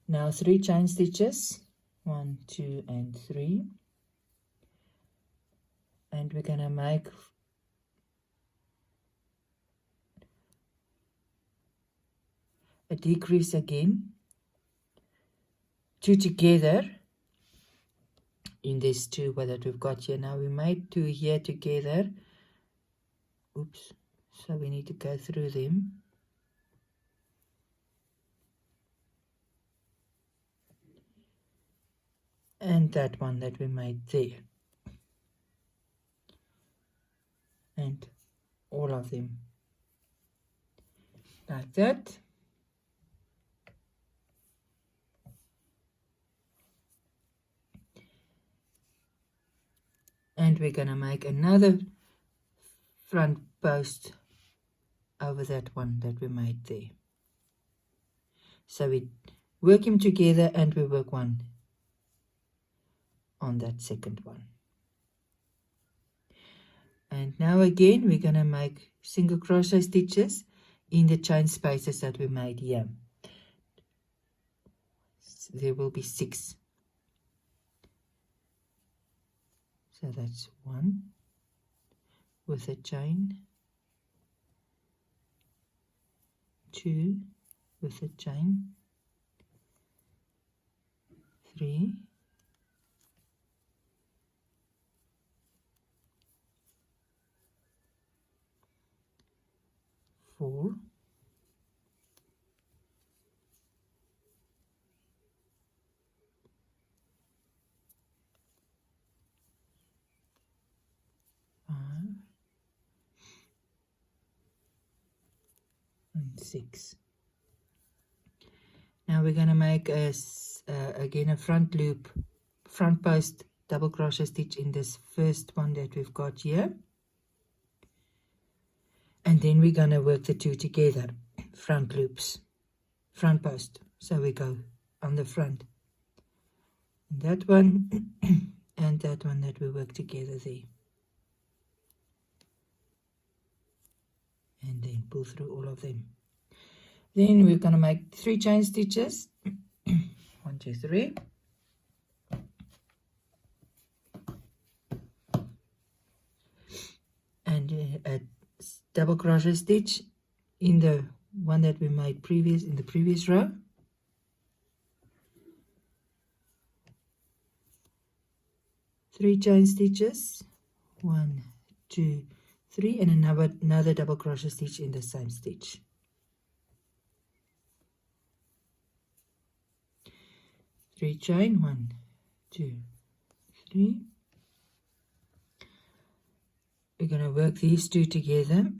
Now 3 chain stitches, 1, 2 and 3, and we're going to make a decrease again, 2 together in these 2 that we've got here. Now we made 2 here together. Oops, so we need to go through them. And that one that we made there. And all of them. Like that. And we're going to make another front post over that one that we made there. So we work them together and we work one on that second one. And now again we're going to make single crochet stitches in the chain spaces that we made here. So there will be 6. So that's 1 with a chain, 2 with a chain, 3, 4, 5 and 6. Now we're going to make again a front loop, front post double crochet stitch in this first one that we've got here. And then we're going to work the 2 together, front loops, front post. So we go on the front. And that one and that one that we work together there. And then pull through all of them. Then we're going to make 3 chain stitches. 1, 2, 3. And a double crochet stitch in the one that we made in the previous row. Three chain stitches. 1, 2, 3, and another double crochet stitch in the same stitch. 3 chain, 1, 2, 3. We're going to work these 2 together.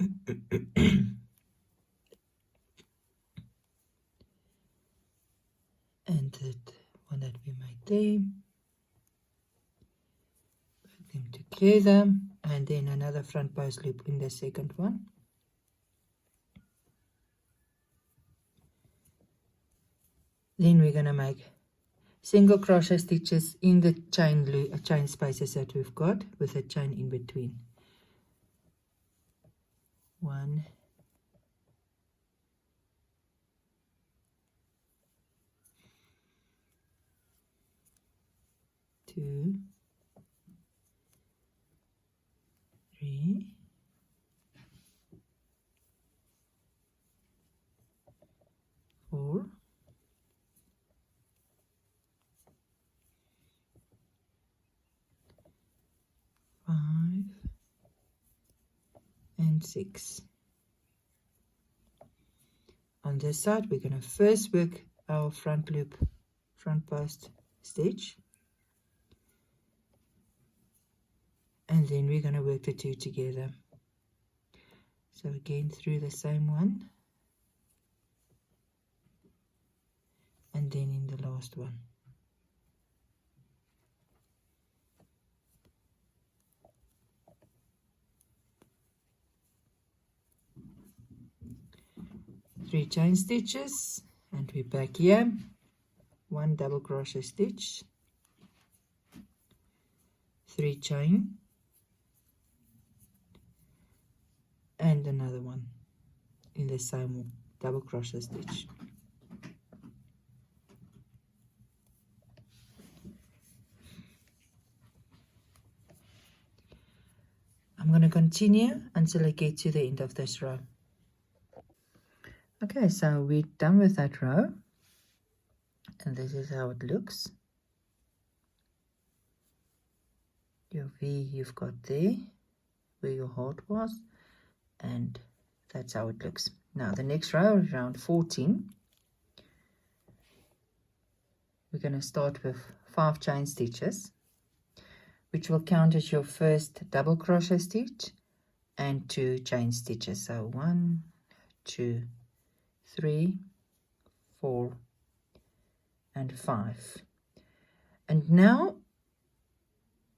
And that one that we made there. Work them together. And then another front post loop in the second one. Then we're going to make single crochet stitches in the chain spaces that we've got with a chain in between. 1, 2, 3, 4, 5 and 6. On this side we're going to first work our front loop, front post stitch, and then we're going to work the 2 together. So again through the same one, and then in the last one. Three chain stitches and we're back here. 1 double crochet stitch, 3 chain, and another one in the same double crochet stitch. I'm going to continue until I get to the end of this row. Okay, so we're done with that row, and this is how it looks. Your V you've got there where your heart was, and that's how it looks. Now the next row, round 14, we're going to start with 5 chain stitches, which will count as your first double crochet stitch and 2 chain stitches. So 1, 2, 3, 4, and 5. And now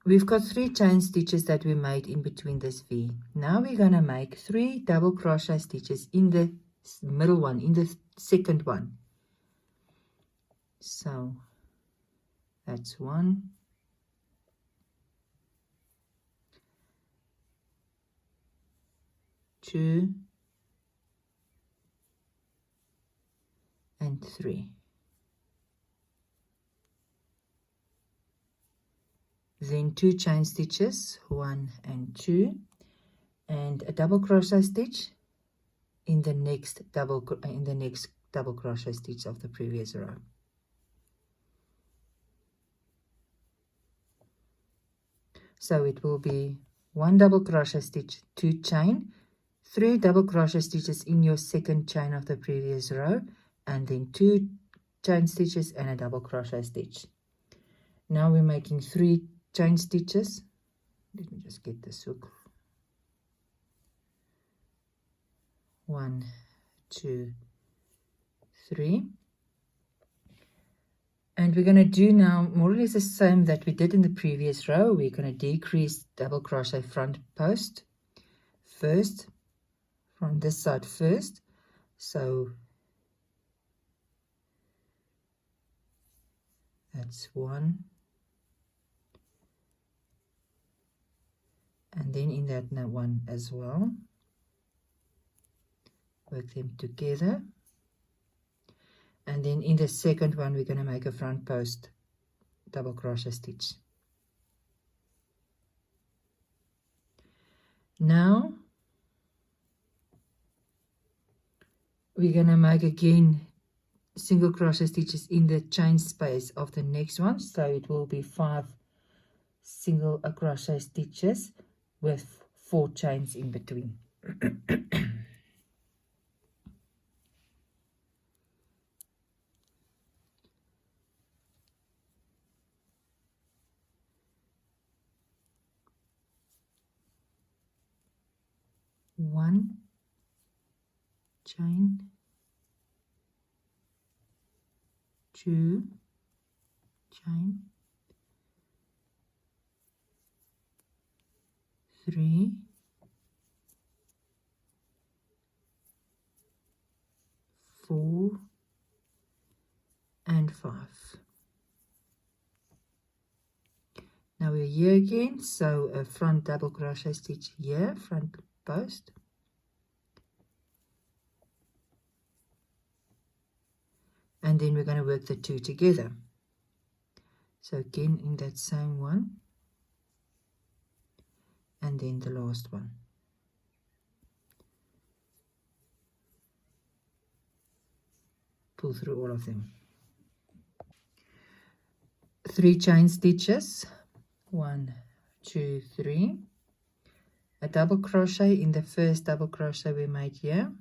we've got 3 chain stitches that we made in between this V. Now we're going to make 3 double crochet stitches in the middle one, in the second one. So that's 1, 2, and 3. Then 2 chain stitches, 1 and 2, and a double crochet stitch in the next double crochet stitch of the previous row. So it will be 1 double crochet stitch, 2 chain, 3 double crochet stitches in your second chain of the previous row, and then 2 chain stitches and a double crochet stitch. Now we're making 3 chain stitches. Let me just get this hook. 1, 2, 3. And we're going to do now more or less the same that we did in the previous row. We're going to decrease double crochet front post first, from this side first. So that's 1. And then in that one as well. Work them together. And then in the second one, we're going to make a front post double crochet stitch. Now we're going to make again single crochet stitches in the chain space of the next one. So it will be 5 single crochet stitches with 4 chains in between. One chain, 2 chain, 3, 4, and 5. Now we're here again, so a front double crochet stitch here, front post, and then we're going to work the 2 together. So again in that same one, and then the last one. Pull through all of them. 3 chain stitches, 1, 2, 3, a double crochet in the first double crochet we made here,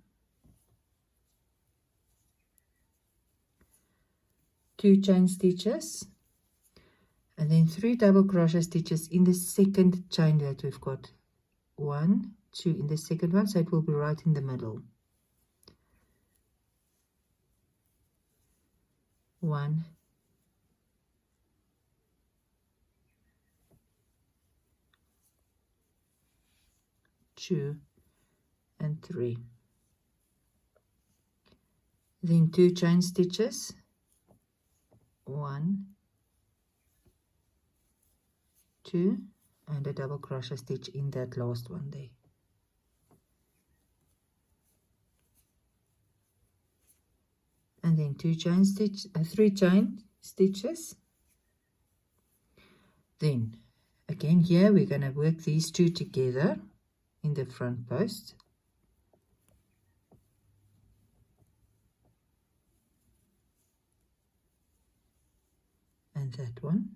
2 chain stitches, and then 3 double crochet stitches in the second chain that we've got, 1, 2 in the second one, so it will be right in the middle. 1, 2, and 3. then 2 chain stitches, 1, 2, and a double crochet stitch in that last one there. And then 3 chain stitches. Then again here we're going to work these 2 together in the front post. And that one.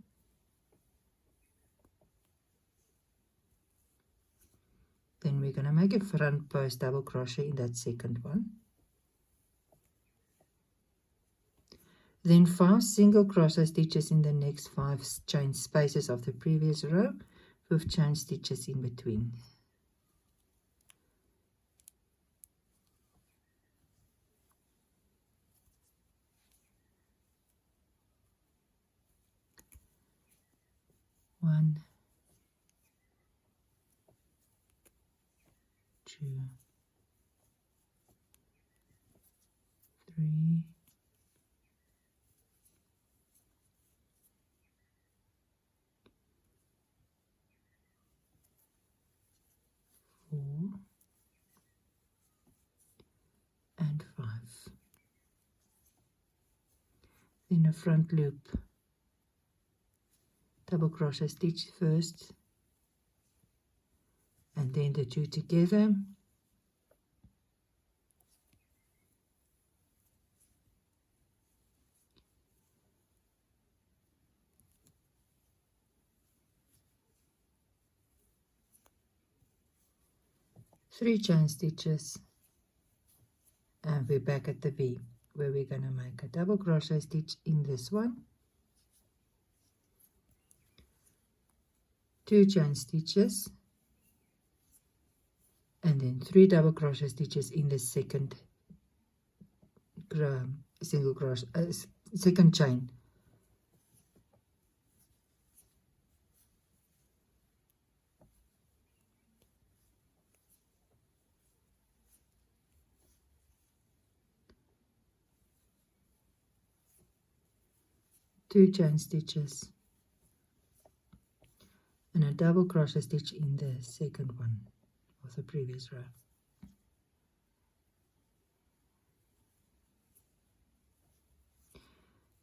Then we're going to make a front post double crochet in that second one. Then 5 single crochet stitches in the next 5 chain spaces of the previous row with chain stitches in between. One, 2, 3, 4, and 5. Then a front loop, double crochet stitch first, and then the 2 together, three chain stitches, and we're back at the V, where we're going to make a double crochet stitch in this one, 2 chain stitches, and then 3 double crochet stitches in the second single crochet, second chain. Two chain stitches and a double crochet stitch in the second one of the previous row.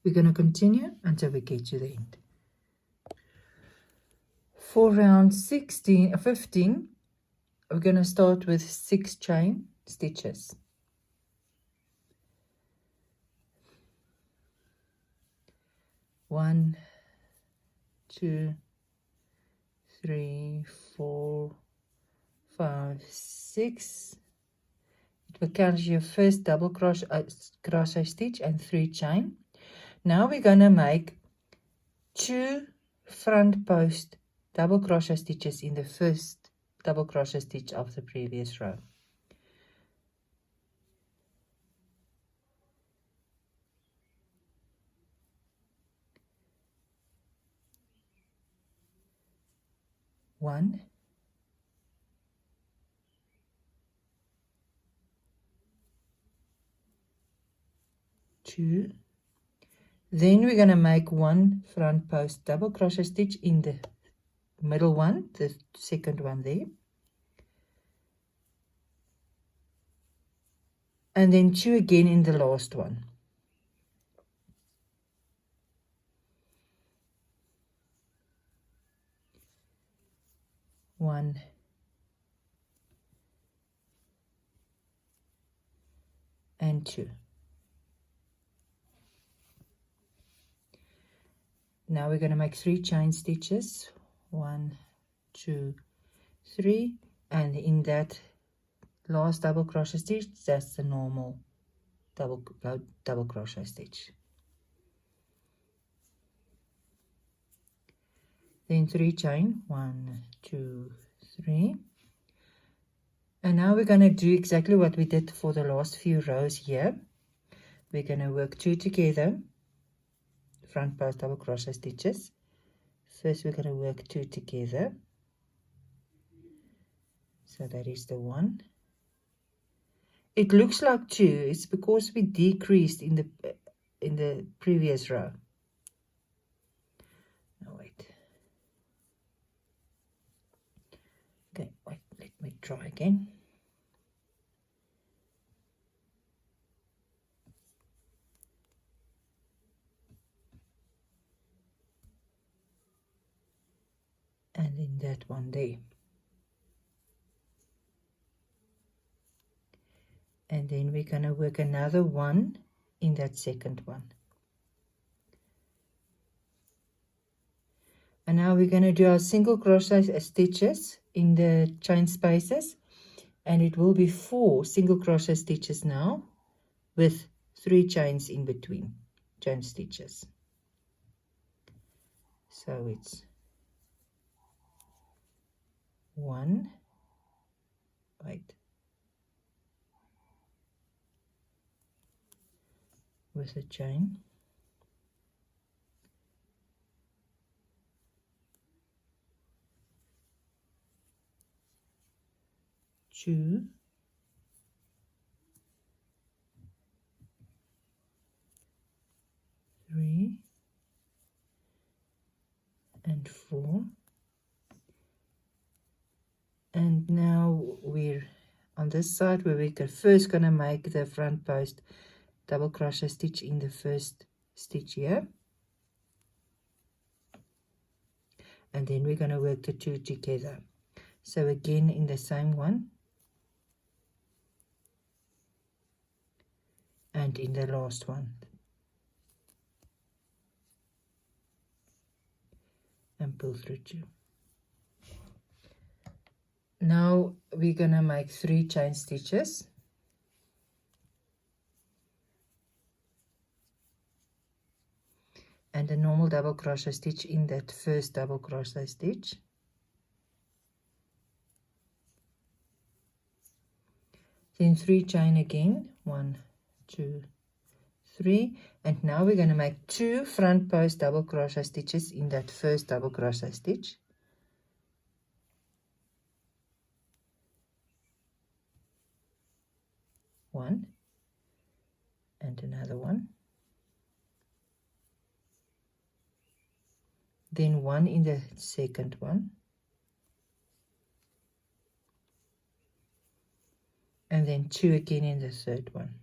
We're going to continue until we get to the end. For round 15, we're going to start with 6 chain stitches. 1, 2, 3, 4, 5, 6. It will count as your first double crochet stitch and 3 chain. Now we're going to make 2 front post double crochet stitches in the first double crochet stitch of the previous row. One, 2. Then we're going to make 1 front post double crochet stitch in the middle one, the second one there, and then 2 again in the last one. One, and 2. Now we're going to make 3 chain stitches, 1, 2, 3, and in that last double crochet stitch, that's the normal double crochet stitch. Then 3 chain, 1, 2, 3. And now we're going to do exactly what we did for the last few rows here. We're going to work 2 together, front post double crochet stitches. First we're going to work 2 together. So that is the 1. It looks like 2. It's because we decreased in the previous row. Oh, wait. Okay, wait, let me try again. And in that one there. And then we're going to work another 1 in that second one. And now we're going to do our single crochet stitches in the chain spaces, and it will be 4 single crochet stitches now with 3 chains in between chain stitches. So it's 1, wait, with a chain, 2, 3, and 4. And now we're on this side where we're first going to make the front post double crochet stitch in the first stitch here, and then we're going to work the 2 together. So again in the same one and in the last one, and pull through 2. Now we're going to make 3 chain stitches, and a normal double crochet stitch in that first double crochet stitch. Then 3 chain again, 1, 2, 3, and now we're going to make 2 front post double crochet stitches in that first double crochet stitch. One and another one, then 1 in the second one, and then 2 again in the third one.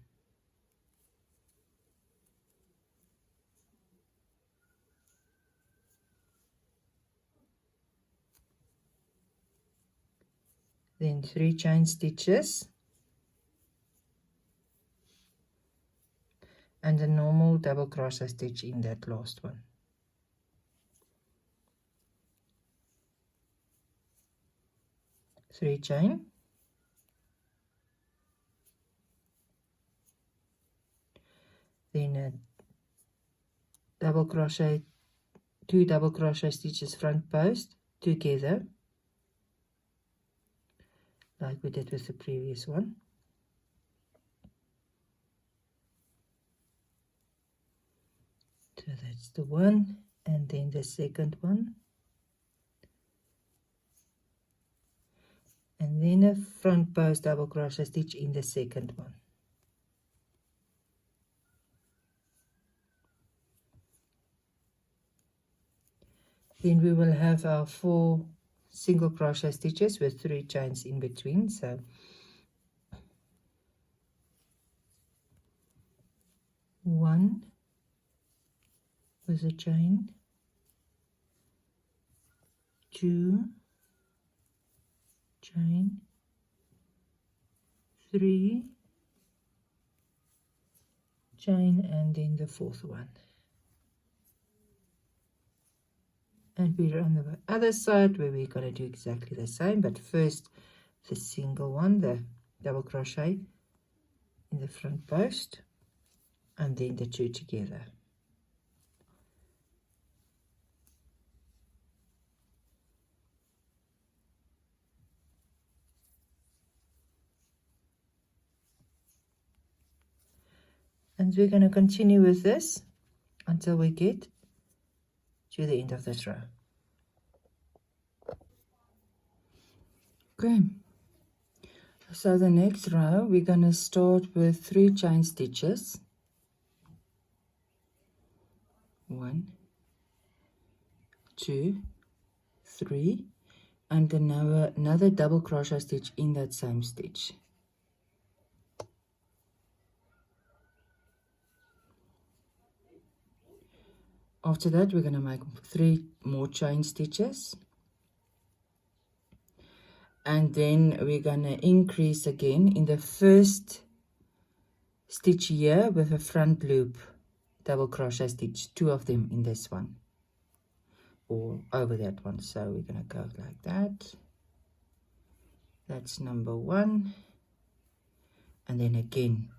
Then 3 chain stitches and a normal double crochet stitch in that last one. Three chain, then a double crochet, 2 double crochet stitches front post together like we did with the previous one. So that's the one, and then the second one, and then a front post double crochet stitch in the second one. Then we will have our 4 single crochet stitches with 3 chains in between. So 1 with a chain, 2 chain, 3 chain, and then the 4th one. And we're on the other side where we're going to do exactly the same, but first the single one, the double crochet in the front post, and then the 2 together. And we're going to continue with this until we get to the end of this row. Okay, So the next row, we're going to start with 3 chain stitches. 1, 2, 3, and another double crochet stitch in that same stitch. After that, we're going to make 3 more chain stitches, and then we're going to increase again in the first stitch here with a front loop double crochet stitch, 2 of them in this one or over that one. So we're going to go like that. That's number 1, and then again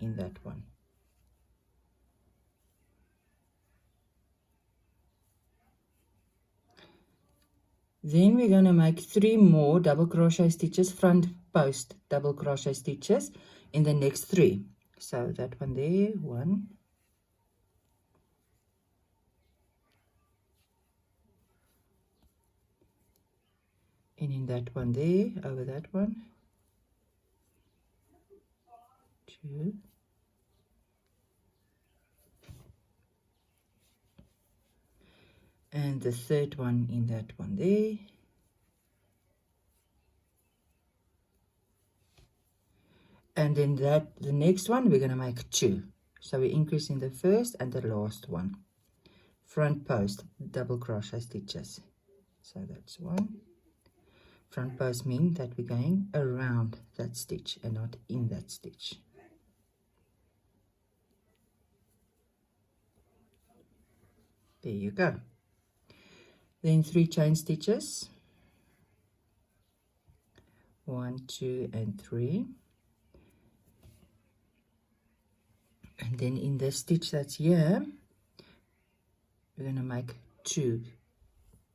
in that one. Then we're going to make 3 more double crochet stitches, front post double crochet stitches in the next 3. So that one there, 1, and in that one there, over that one, 2, and the third one in that one there, and then the next one we're going to make 2. So we increase in the first and the last one, front post double crochet stitches. So that's 1. Front post means that we're going around that stitch and not in that stitch. There you go. Then 3 chain stitches, 1, 2, and 3, and then in the stitch that's here, we're going to make 2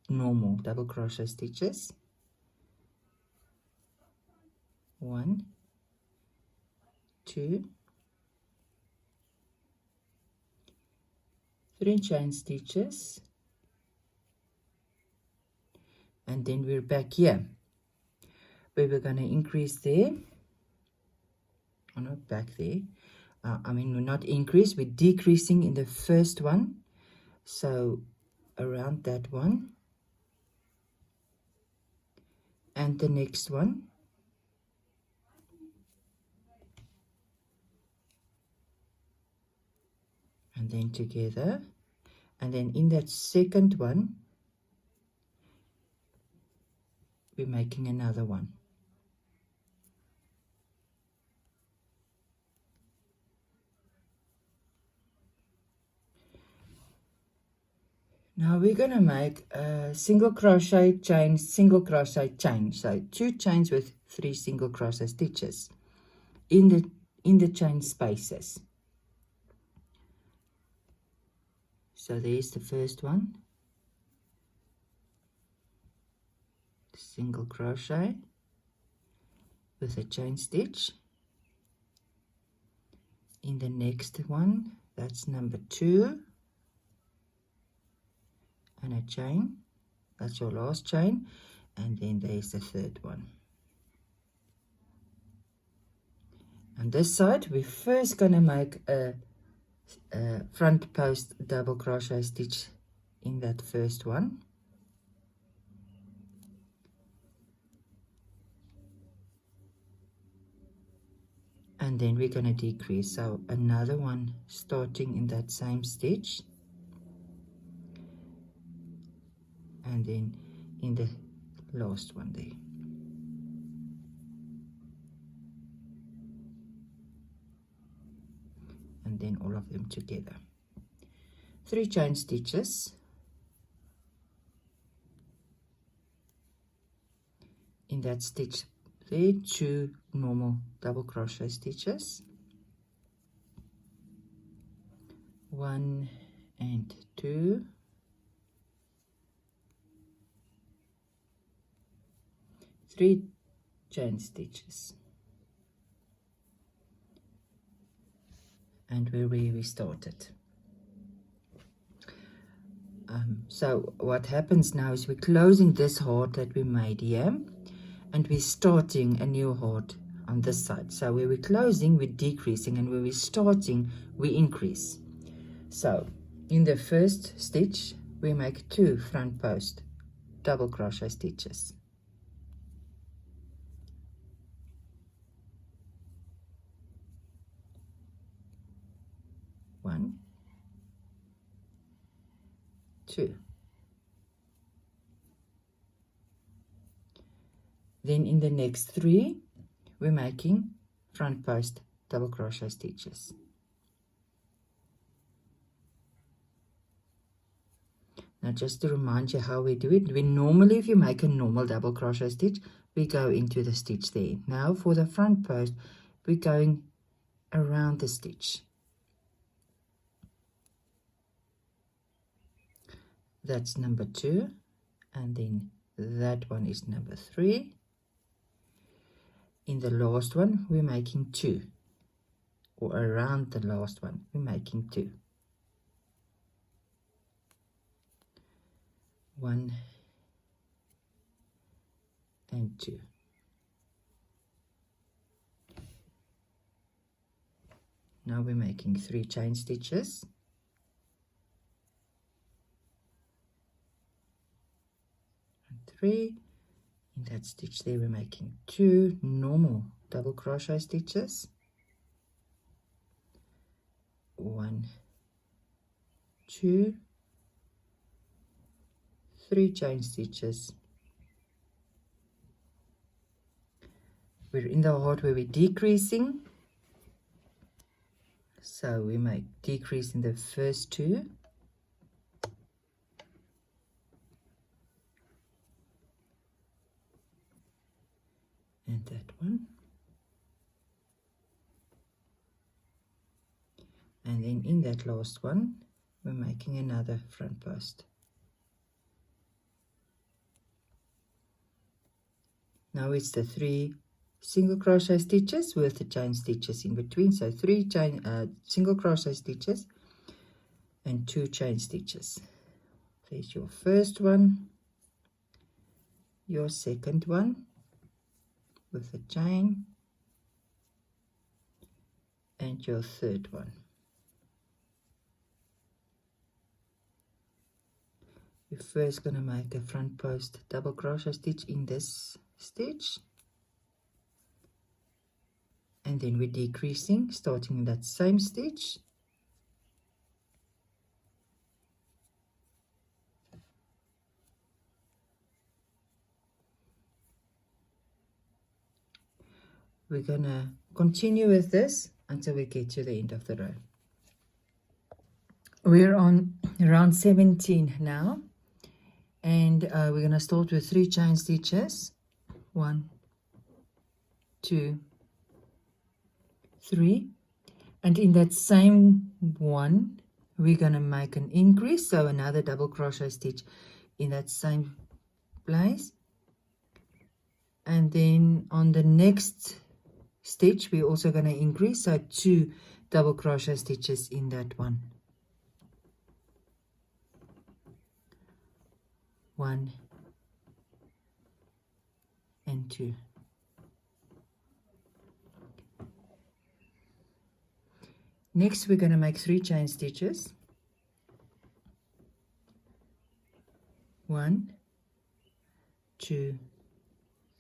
normal double crochet stitches, 1, 2, 3 chain stitches, and then we're back here where we're going to increase there, or not back there, I mean we're not increase, we're decreasing in the first one, so around that one, and the next one, and then together, and then in that second one we're making another one. Now we're going to make a single crochet chain, single crochet chain, so 2 chains with 3 single crochet stitches in the chain spaces. So there's the first one, single crochet with a chain stitch. In the next one, that's number 2, and a chain, that's your last chain, and then there's the third one. On this side, we're first going to make a front post double crochet stitch in that first one, and then we're going to decrease, so another one starting in that same stitch, and then in the last one there, and then all of them together, 3 chain stitches, in that stitch there, 2 normal double crochet stitches, 1 and 2, 3 chain stitches, and where we started. So what happens now is we're closing this heart that we made here, and we're starting a new heart on this side. So where we're closing, we're decreasing, and where we're starting, we increase. So in the first stitch, we make 2 front post double crochet stitches. 1, 2. Then in the next 3, we're making front post double crochet stitches. Now just to remind you how we do it, we normally, if you make a normal double crochet stitch, we go into the stitch there. Now for the front post, we're going around the stitch. That's number 2, and then that one is number 3. In the last one, we're making 2, or around the last one, we're making 2. 1 and 2. Now we're making 3 chain stitches. And 3. In that stitch there, we're making 2 normal double crochet stitches. 1, 2, 3 chain stitches. We're in the heart where we're decreasing, so we make decrease in the first 2, and that one, and then in that last one we're making another front post. Now it's the 3 single crochet stitches with the chain stitches in between, so 3 single crochet stitches and 2 chain stitches. There's your first one, your second one with the chain, and your third one. We're first going to make a front post double crochet stitch in this stitch, and then we're decreasing, starting in that same stitch, we're gonna continue with this until we get to the end of the row. We're on round 17 now, and we're gonna start with 3 chain stitches. 1, 2, 3, and in that same one we're gonna make an increase, so another double crochet stitch in that same place, and then on the next stitch we're also going to increase, so 2 double crochet stitches in that one. 1 and 2. Next we're going to make 3 chain stitches. 1, 2,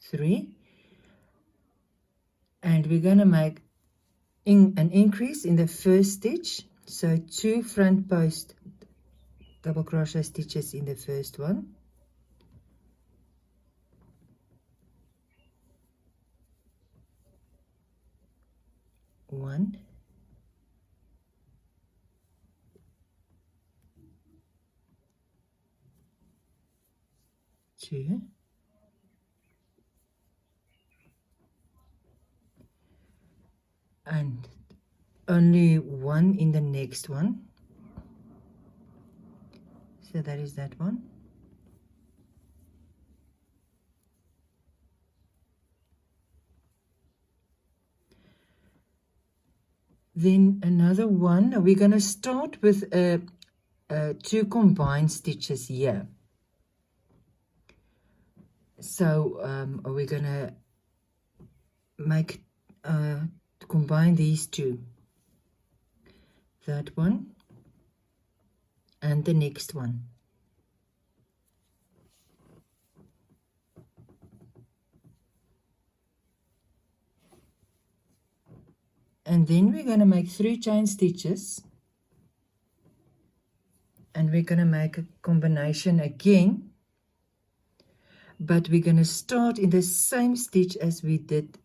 3, and we're going to make an increase in the first stitch, so 2 front post double crochet stitches in the first one, 1, 2, and only 1 in the next one, so that is that one. Then another one. We're going to start with 2 combined stitches here. So we're gonna make combine these two, that one and the next one, and then we're going to make 3 chain stitches, and we're going to make a combination again, but we're going to start in the same stitch as we did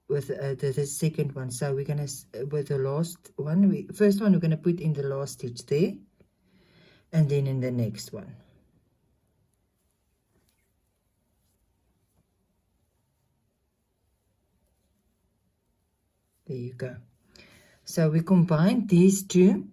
with the second one. So we're going to with the last one, first one we're going to put in the last stitch there, and then in the next one. There you go. So we combine these two,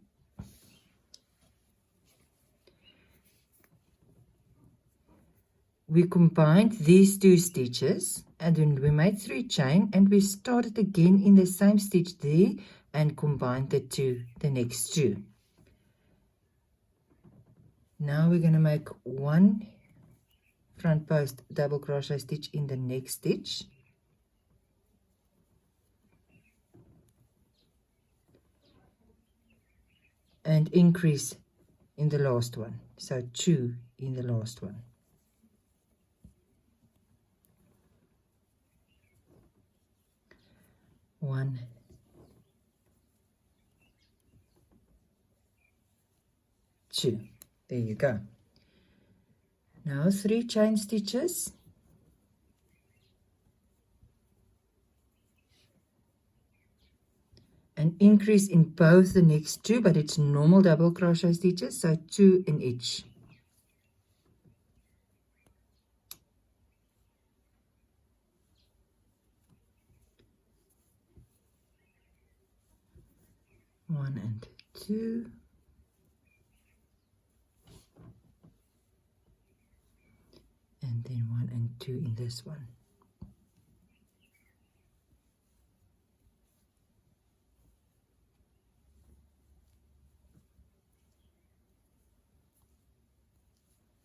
we combined these 2 stitches, and then we made 3 chain, and we started again in the same stitch there and combined the next 2. Now we're going to make 1 front post double crochet stitch in the next stitch, and increase in the last one, so 2 in the last one. One, 2. There you go. Now 3 chain stitches, and increase in both the next 2, but it's normal double crochet stitches, so 2 in each. One and 2, and then 1 and 2 in this one.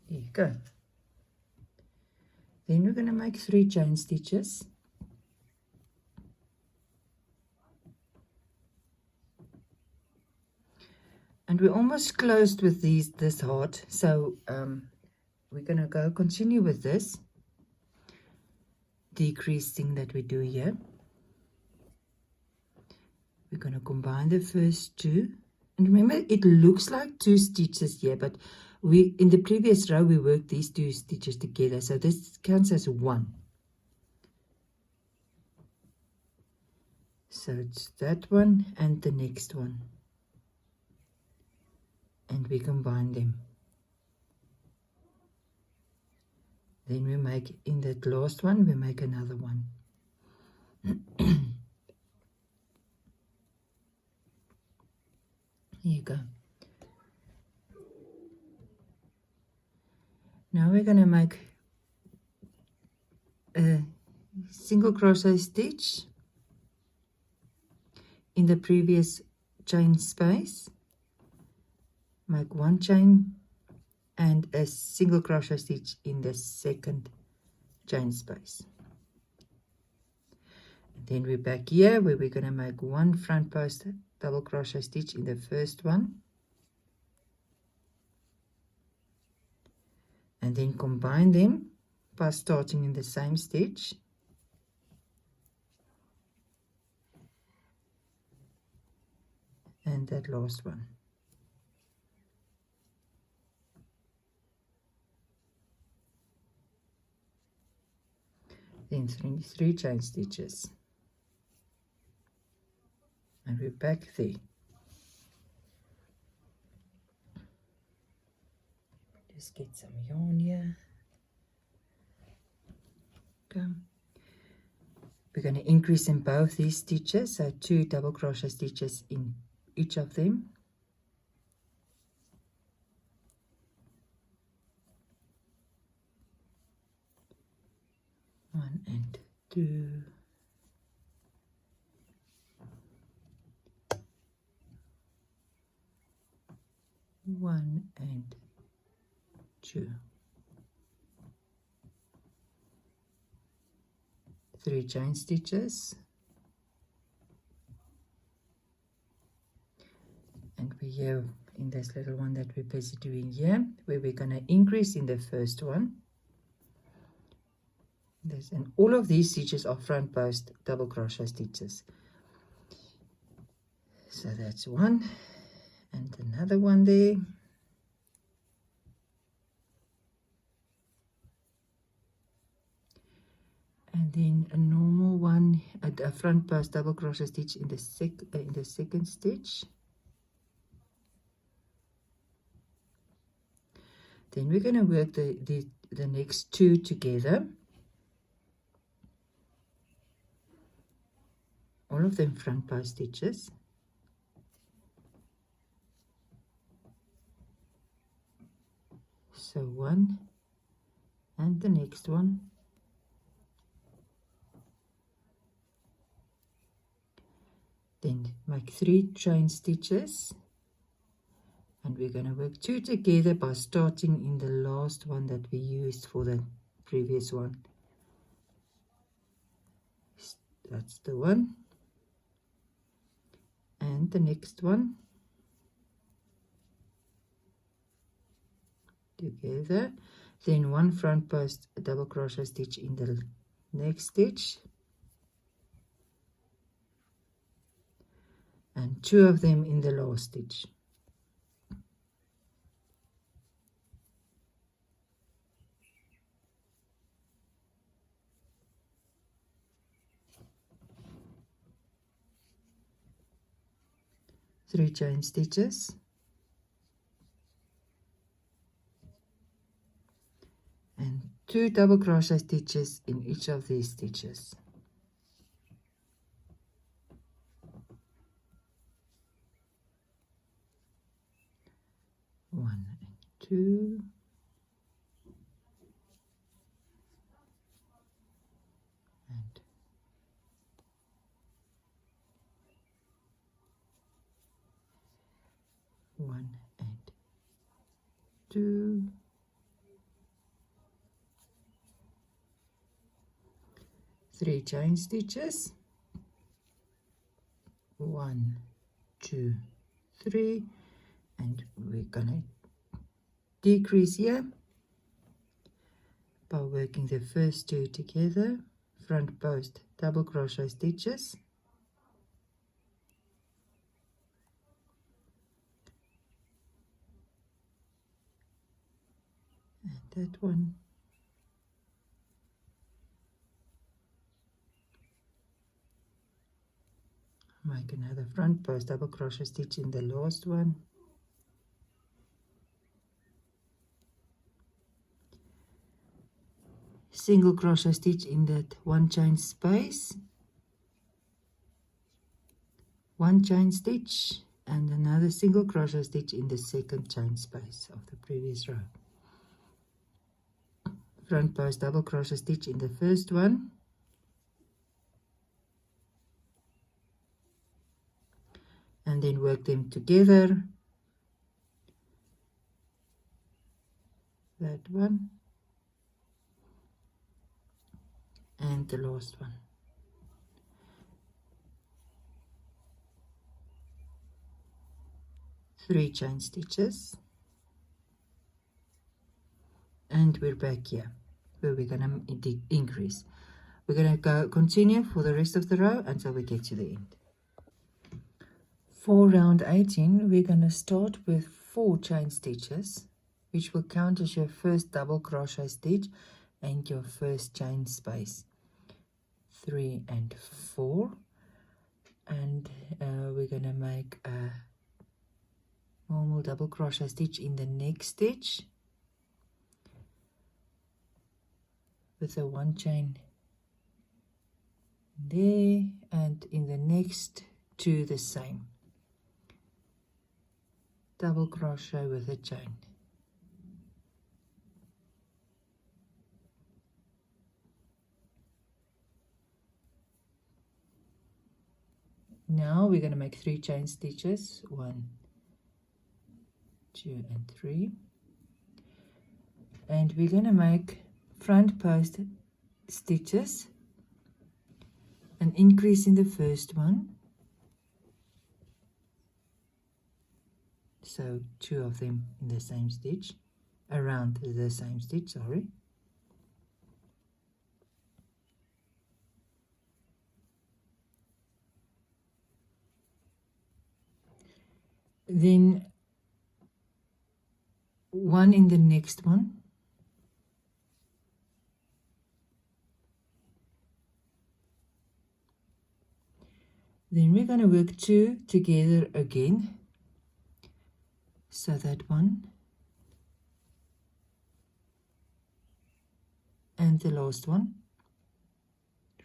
There you go. Then we're going to make 3 chain stitches, and we're almost closed with this heart, so we're going to continue with this decreasing that we do here. We're going to combine the first 2, and remember it looks like 2 stitches here, but we in the previous row we worked these 2 stitches together, so this counts as 1. So it's that one and the next one, and we combine them. Then we make in that last one, we make another one. Here you go. Now we're going to make a single crochet stitch in the previous chain space, make 1 chain and a single crochet stitch in the second chain space. And then we're back here where we're going to make 1 front post double crochet stitch in the first one, and then combine them by starting in the same stitch, and that last one. Then 3 chain stitches, and we're back there. Just get some yarn here. Okay. We're going to increase in both these stitches, so 2 double crochet stitches in each of them. One and 2. One and 2. 3 chain stitches, and we're here in this little one that we're busy doing here, where we're going to increase in the first one. This, and all of these stitches are front post double crochet stitches. So that's one, and another one there. And then a normal one, a front post double crochet stitch in the second stitch. Then we're going to work the next two together. All of them front post stitches. So one, and the next one. Then make 3 chain stitches, and we're going to work 2 together by starting in the last one that we used for the previous one. That's the one, and the next one together. Then 1 front post double crochet stitch in the next stitch, and 2 of them in the last stitch. Three chain stitches, and 2 double crochet stitches in each of these stitches. 1 and 2, and 1 and 2, three chain stitches, 1, 2, 3, and we're gonna decrease here by working the first 2 together, front post double crochet stitches, and that one, make another front post double crochet stitch in the last one, single crochet stitch in that 1 chain space, 1 chain stitch, and another single crochet stitch in the second chain space of the previous row. Front post double crochet stitch in the first one, and then work them together, that one and the last one. Three chain stitches, and we're back here where we're gonna increase. We're gonna continue for the rest of the row until we get to the end. For round 18, we're gonna start with 4 chain stitches, which will count as your first double crochet stitch and your first chain space. 3 and 4, and we're gonna make a normal double crochet stitch in the next stitch with a 1 chain there, and in the next 2 the same, double crochet with a chain. Now we're going to make 3 chain stitches, 1, 2 and 3, and we're going to make front post stitches an increase in the first one, so 2 of them in the same stitch, around the same stitch, sorry. Then 1 in the next one, then we're going to work 2 together again, so that one and the last one.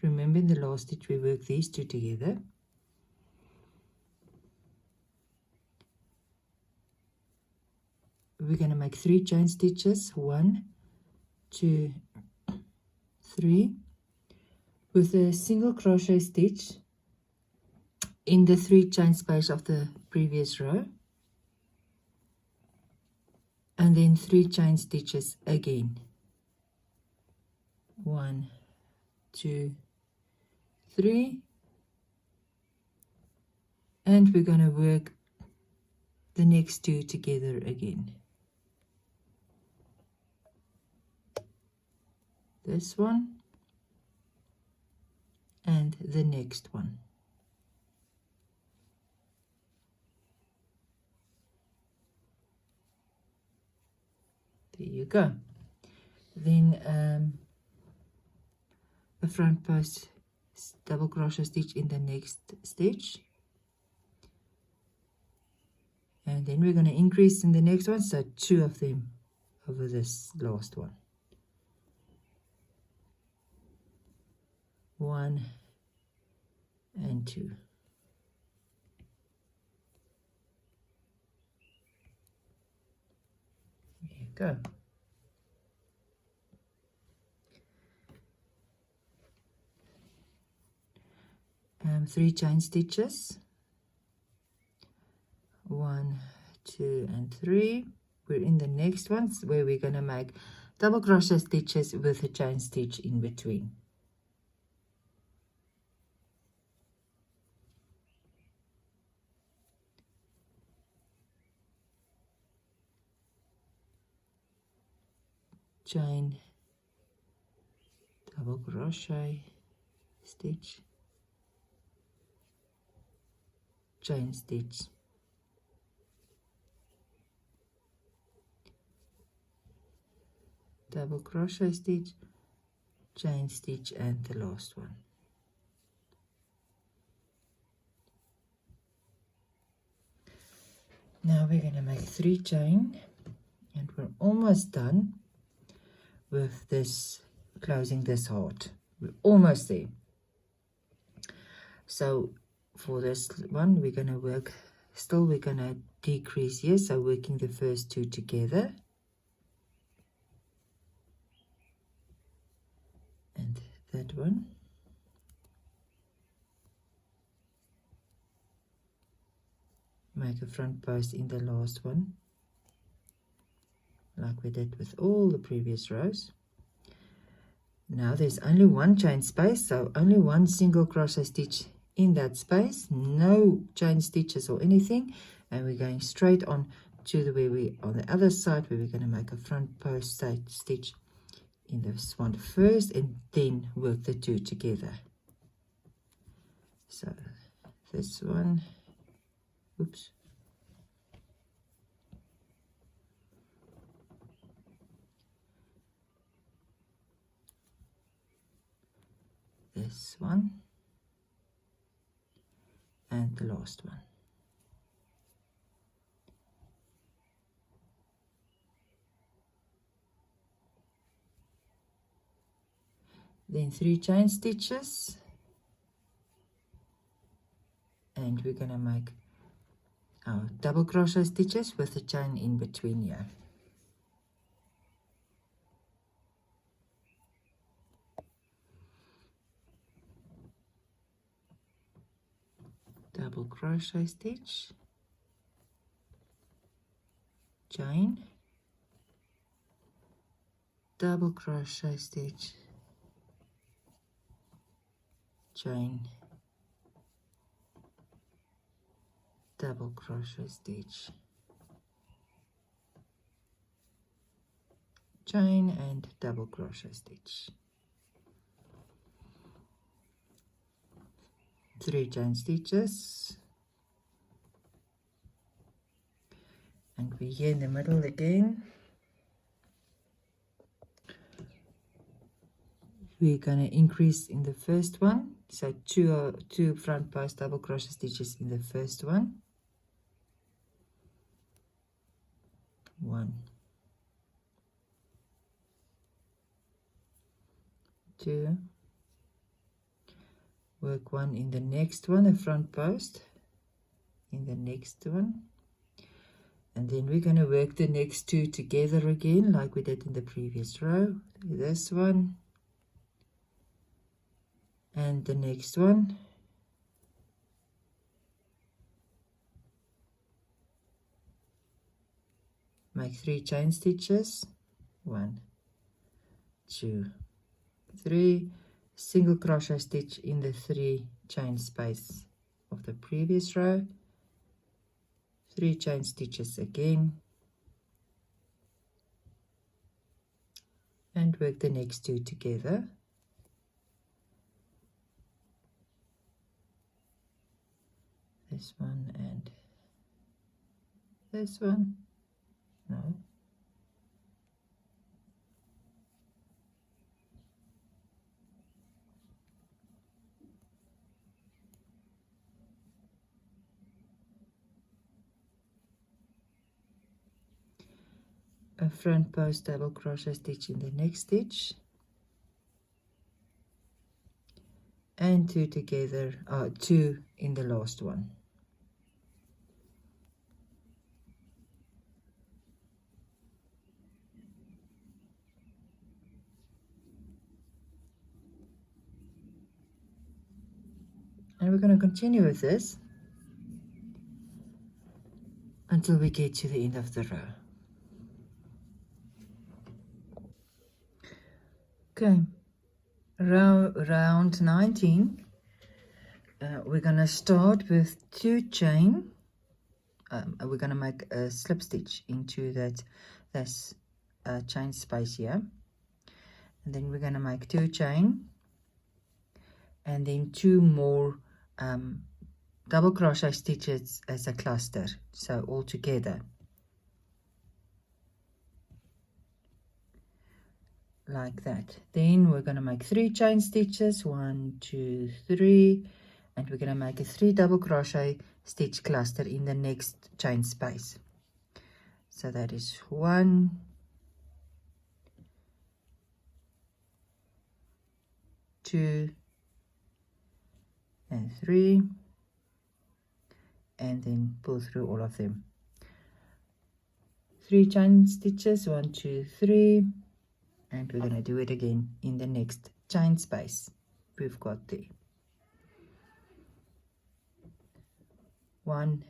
Remember, in the last stitch we work these 2 together. We're going to make 3 chain stitches, 1, 2, 3, with a single crochet stitch in the 3 chain space of the previous row, and then 3 chain stitches again, 1, 2, 3, and we're going to work the next 2 together again. This one and the next one. There you go. Then a front post double crochet stitch in the next stitch, and then we're going to increase in the next one, so 2 of them over this last one, 1 and 2. There you go. 3 chain stitches, 1, 2 and 3. We're in the next one where we're going to make double crochet stitches with a chain stitch in between. Chain, double crochet stitch, chain stitch, double crochet stitch, chain stitch, and the last one. Now we're going to make 3 chain, and we're almost done with this, closing this heart. We're almost there. So for this one we're going to work, still we're going to decrease here, so working the first 2 together, and that one, make a front post in the last one like we did with all the previous rows. Now there's only 1 chain space, so only 1 single crochet stitch in that space, no chain stitches or anything, and we're going straight on to the where we on the other side, where we're going to make a front post stitch in this one first, and then work the 2 together. So this one, oops, this one, and the last one. Then 3 chain stitches, and we're going to make our double crochet stitches with a chain in between here. Double crochet stitch, chain, double crochet stitch, chain, double crochet stitch, chain, and double crochet stitch. 3 chain stitches, and we're here in the middle again. We're going to increase in the first one, so two front post double crochet stitches in the first one, 1, 2, work 1 in the next one, a front post in the next one, and then we're going to work the next 2 together again like we did in the previous row. This one and the next one, make 3 chain stitches, 1, 2, 3, single crochet stitch in the 3 chain space of the previous row, 3 chain stitches again, and work the next 2 together. This one and this one, no, a front post double crochet stitch in the next stitch, and 2 together, 2 in the last one. And we're going to continue with this until we get to the end of the row. Okay, round 19, we're going to start with 2 chain. We're going to make a slip stitch into this chain space here, and then we're going to make 2 chain, and then 2 more double crochet stitches as a cluster, so all together like that. Then we're going to make 3 chain stitches, 1, 2, 3, and we're going to make a 3 double crochet stitch cluster in the next chain space. So that is 1, 2, and 3, and then pull through all of them. 3 chain stitches, 1, 2, 3, and we're going to do it again in the next chain space we've got there. 1,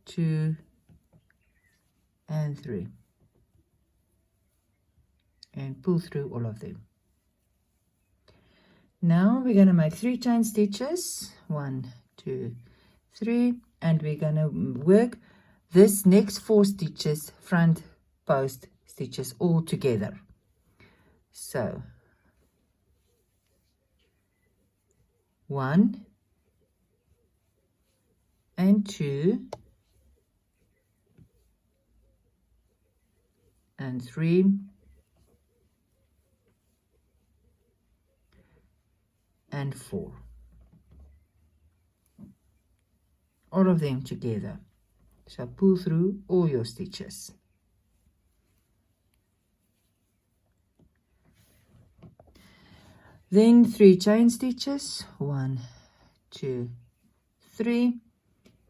2, and 3, and pull through all of them. Now we're going to make 3 chain stitches, 1, 2, 3, and we're going to work this next 4 stitches front post stitches all together. So 1 and 2 and 3 and 4, all of them together. So pull through all your stitches. Then 3 chain stitches, 1, 2, 3,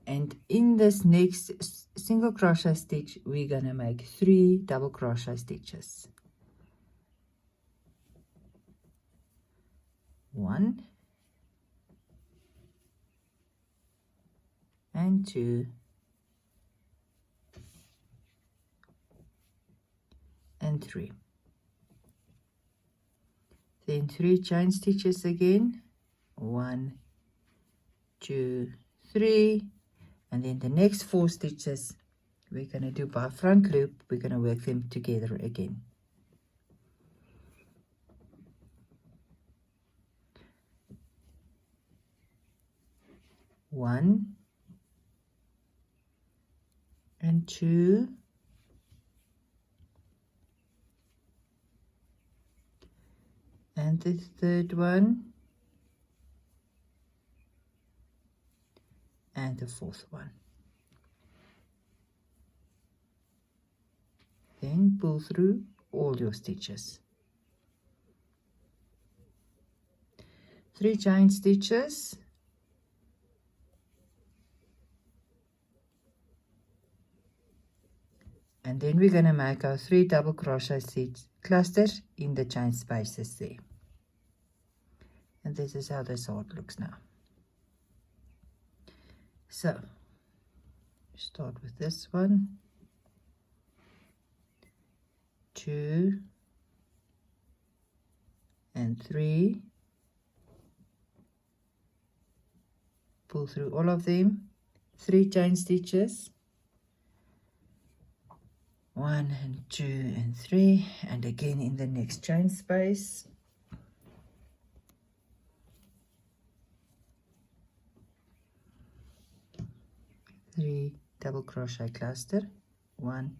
and in this next single crochet stitch we're gonna make 3 double crochet stitches. 1 and 2 and 3. Then 3 chain stitches again, 1, 2, 3, and then the next 4 stitches we're going to do by front loop. We're going to work them together again. One and 2, and the third one, and the fourth one. Then pull through all your stitches. 3 chain stitches, and then we're going to make our 3 double crochet stitch clusters in the chain spaces there. And this is how the sword looks now. So start with this one, 2 and 3, pull through all of them, 3 chain stitches, 1 and 2 and 3, and again in the next chain space, 3 double crochet cluster, 1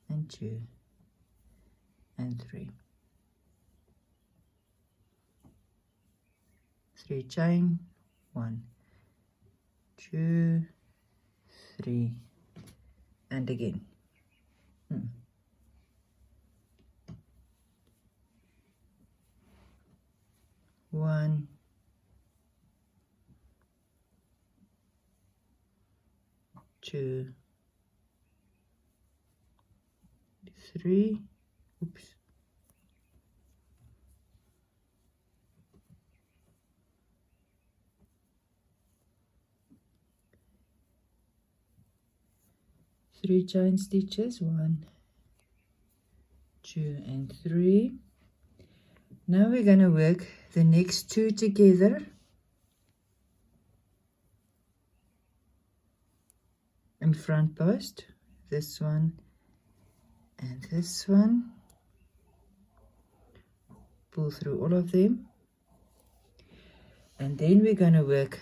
and 2 and 3, 3 chain, 1, 2, 3, and again. 1, 2, 3, oops, 3 chain stitches, 1, 2 and 3. Now we're going to work the next 2 together in front post, this one and this one, pull through all of them, and then we're going to work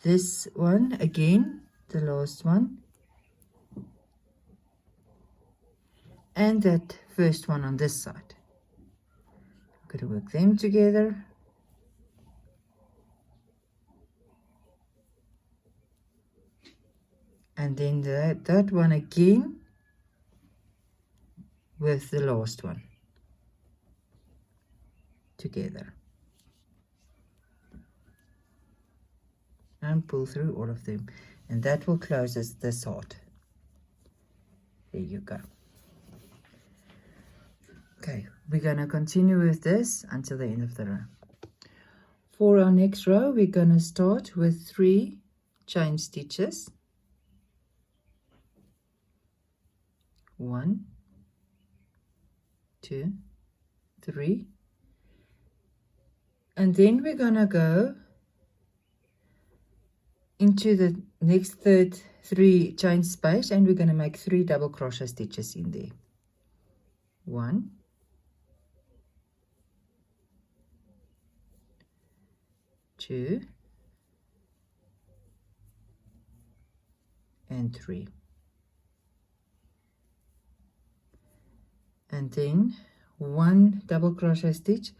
this one again, the last one, and that first one on this side. I'm going to work them together, and then that one again with the last one together, and pull through all of them, and that will close us this heart. There you go. Okay, we're going to continue with this until the end of the row. For our next row, we're going to start with 3 chain stitches, 1, 2, 3, and then we're going to go into the next third 3 chain space, and we're going to make 3 double crochet stitches in there. 1, 2 and 3, and then 1 double crochet stitch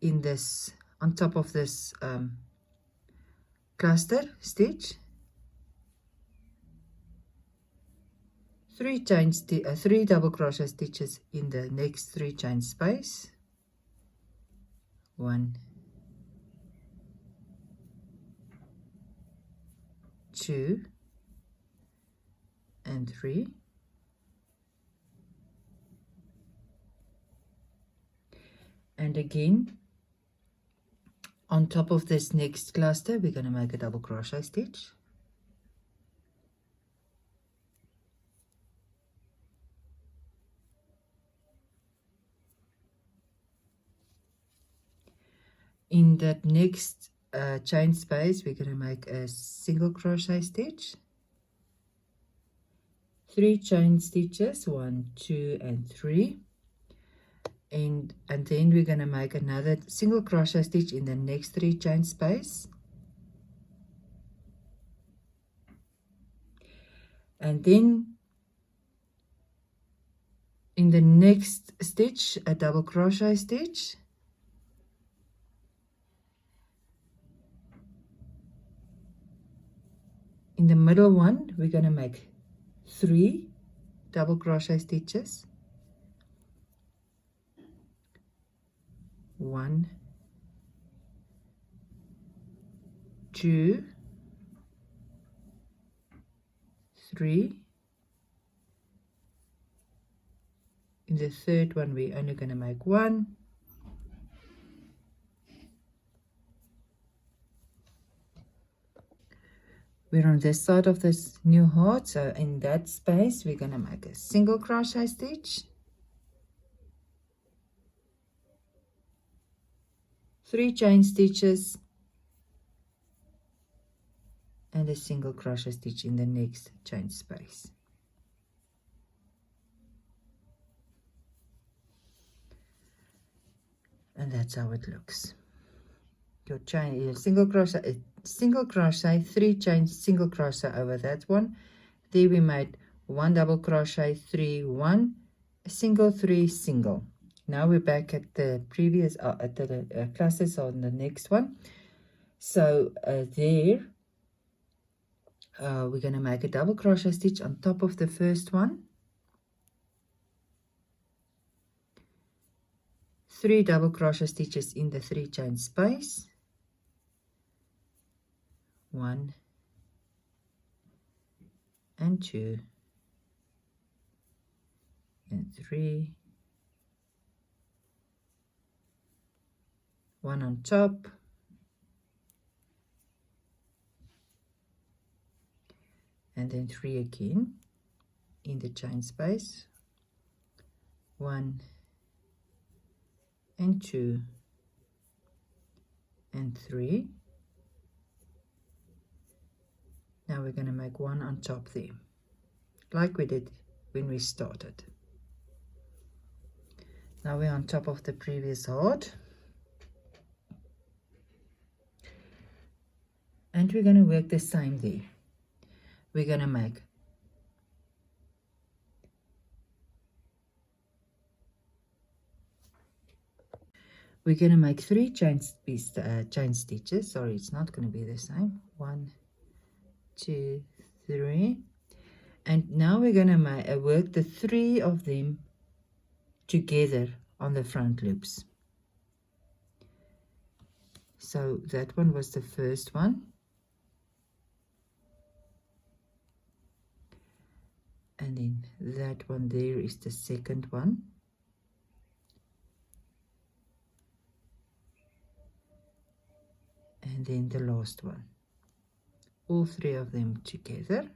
in this, on top of this cluster stitch, 3 double crochet stitches in the next 3 chain space, 1, 2 and 3, and again on top of this next cluster we're going to make a double crochet stitch, In that next chain space, we're going to make a single crochet stitch, 3 chain stitches, 1, 2 and 3, and then we're going to make another single crochet stitch in the next 3 chain space, and then in the next stitch a double crochet stitch, in the middle one we're going to make 3 double crochet stitches, 1, 2, 3. In the third one we're only going to make 1, we're on this side of this new heart, so in that space we're going to make a single crochet stitch, 3 chain stitches and a single crochet stitch in the next chain space. And that's how it looks. Your chain, your single crochet, 3 chains, single crochet over that one. There we made 1 double crochet, 3, 1, a single, 3, single. Now we're back at the previous at the clusters on the next one. So there we're going to make a double crochet stitch on top of the first one, 3 double crochet stitches in the 3 chain space, 1 and 2 and 3, 1 on top, and then 3 again in the chain space, 1 and 2 and 3. Now we're going to make 1 on top there, like we did when we started. Now we're on top of the previous heart, and we're going to work the same there. We're going to make we're going to make 3 chain stitches. Sorry, it's not going to be the same. 1, 2, 3, and now we're going to work the 3 of them together on the front loops. So that one was the first one, and then that one there is the second one, and then the last one. All 3 of them together.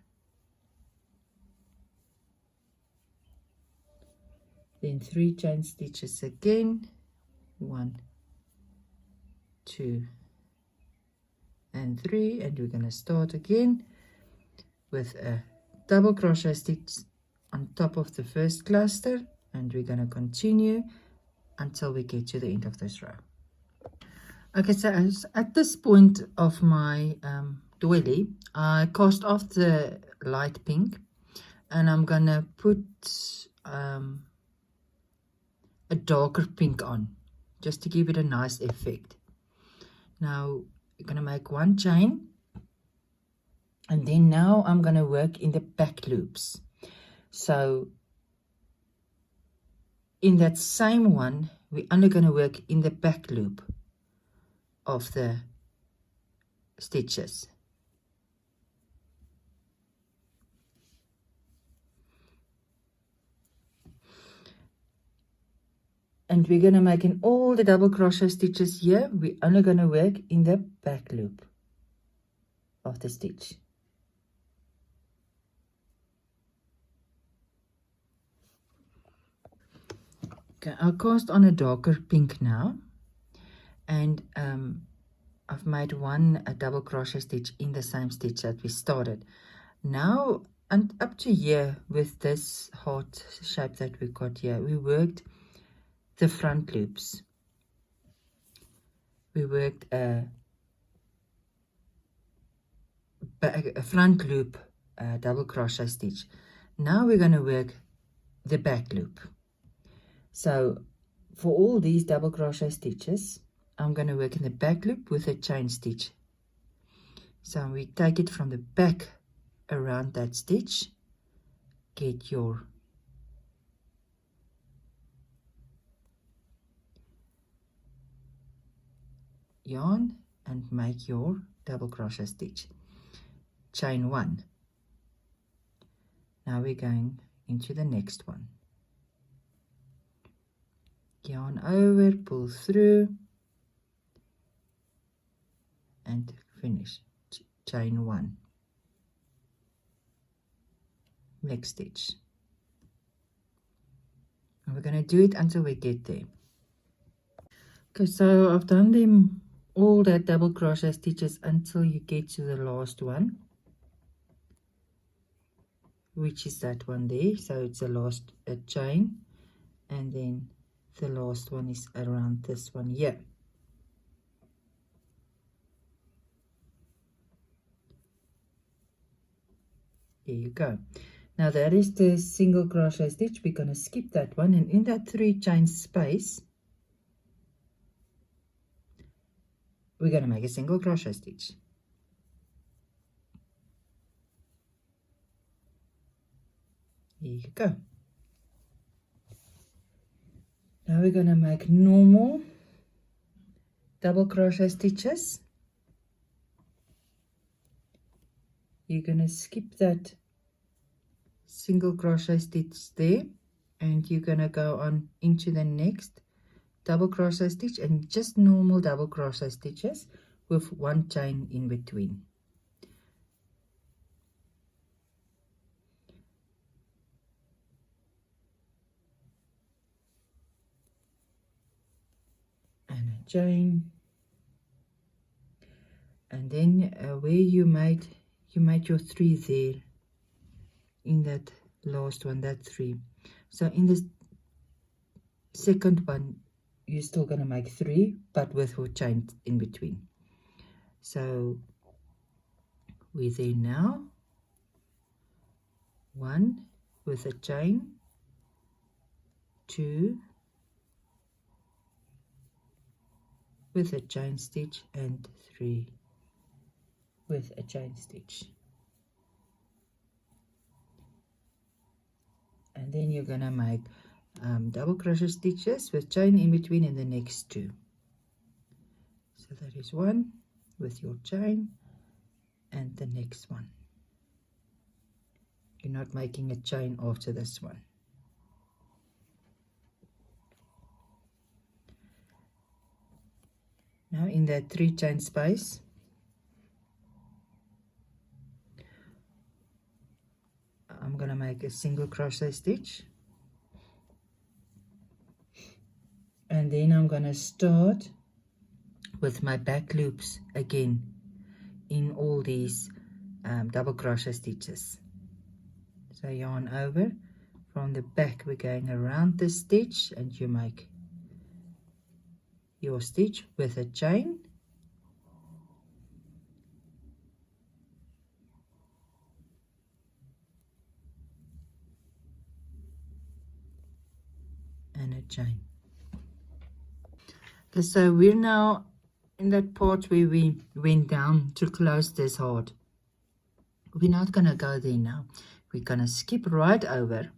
Then 3 chain stitches again, 1, 2 and 3, and we're going to start again with a double crochet stitch on top of the first cluster, and we're going to continue until we get to the end of this row. Okay, so at this point of my doily, I cast off the light pink, and I'm gonna put a darker pink on, just to give it a nice effect. Now I'm gonna make 1 chain, and then now I'm gonna work in the back loops. So in that same one, we're only gonna work in the back loop of the stitches. And we're going to make in all the double crochet stitches here, we're only going to work in the back loop of the stitch. Okay, I'll cast on a darker pink now, and I've made one double crochet stitch in the same stitch that we started. Now, and up to here with this heart shape that we got here, we worked the front loops. We worked a front loop double crochet stitch. Now we're going to work the back loop. So for all these double crochet stitches, I'm going to work in the back loop with a chain stitch. So we take it from the back around that stitch, get your yarn and make your double crochet stitch. Chain 1. Now we're going into the next one. Yarn over, pull through, and finish. Chain 1. Next stitch. And we're going to do it until we get there. Okay, so I've done them all that double crochet stitches until you get to the last one, which is that one there. So it's the last chain, and then the last one is around this one here. There you go. Now that is the single crochet stitch. We're going to skip that one, and in that 3 chain space we're going to make a single crochet stitch. Here you go. Now we're going to make normal double crochet stitches. You're going to skip that single crochet stitch there, and you're going to go on into the next double crochet stitch, and just normal double crochet stitches with 1 chain in between. And a chain, and then where you made your 3 there in that last one, that 3. So in this second one you're still going to make 3, but with your chain in between. So we're there now. 1 with a chain, 2 with a chain stitch, and 3 with a chain stitch. And then you're going to make double crochet stitches with chain in between in the next 2. So that is 1 with your chain, and the next one. You're not making a chain after this one. Now in that 3 chain space, I'm going to make a single crochet stitch, and then I'm going to start with my back loops again in all these double crochet stitches. So yarn over, from the back we're going around the stitch, and you make your stitch with a chain, and a chain. Okay, so we're now in that part where we went down to close this heart. We're not going to go there now. We're going to skip right over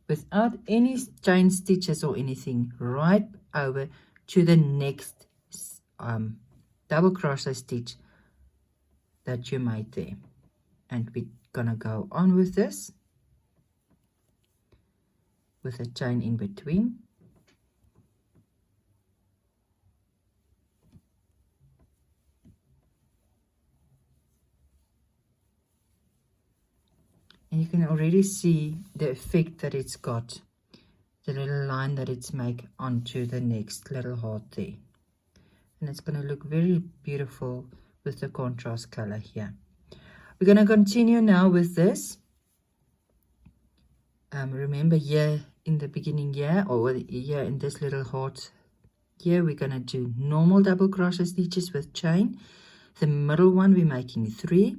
without any chain stitches or anything, right over to the next double crochet stitch that you made there. And we're going to go on with this with a chain in between. And you can already see the effect that it's got, the little line that it's make onto the next little heart there. and it's going to look very beautiful with the contrast color here. We're going to continue now with this. Remember here in the beginning here, or here in this little heart here, we're going to do normal double crochet stitches with chain. The middle one we're making 3,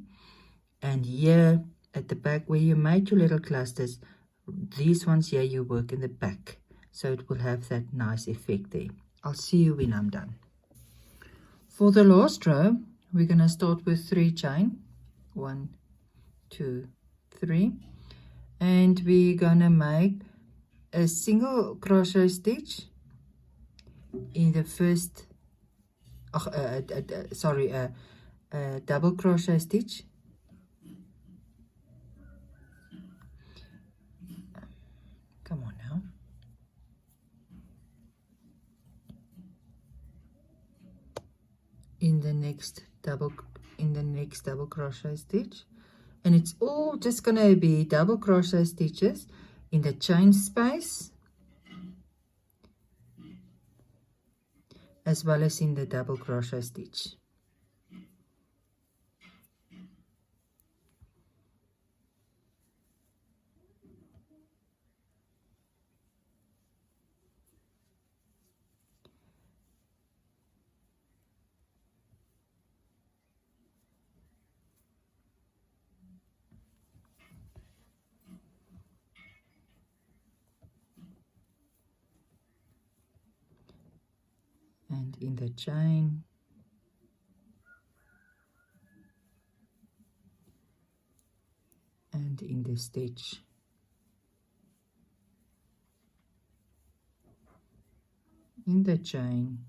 and here at the back where you made your little clusters, these ones here you work in the back, so it will have that nice effect there. I'll see you when I'm done. For the last row, we're going to start with 3 chain, 1, 2, 3, and we're going to make a single crochet stitch in the first double crochet stitch come on now, in the next double crochet stitch, and it's all just going to be double crochet stitches in the chain space as well as in the double crochet stitch. And in the chain, and in the stitch, in the chain,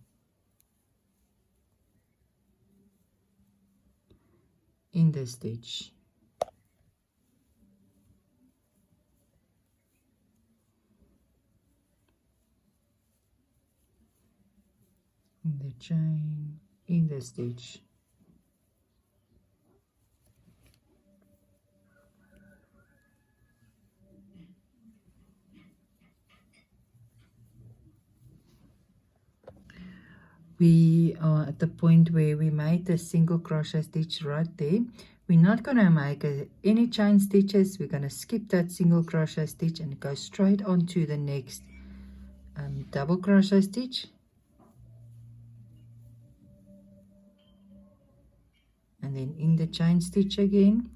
in the stitch, in the chain, in the stitch. We are at the point where we made the single crochet stitch right there. We're not going to make any chain stitches. We're going to skip that single crochet stitch and go straight on to the next double crochet stitch. And then in the chain stitch again.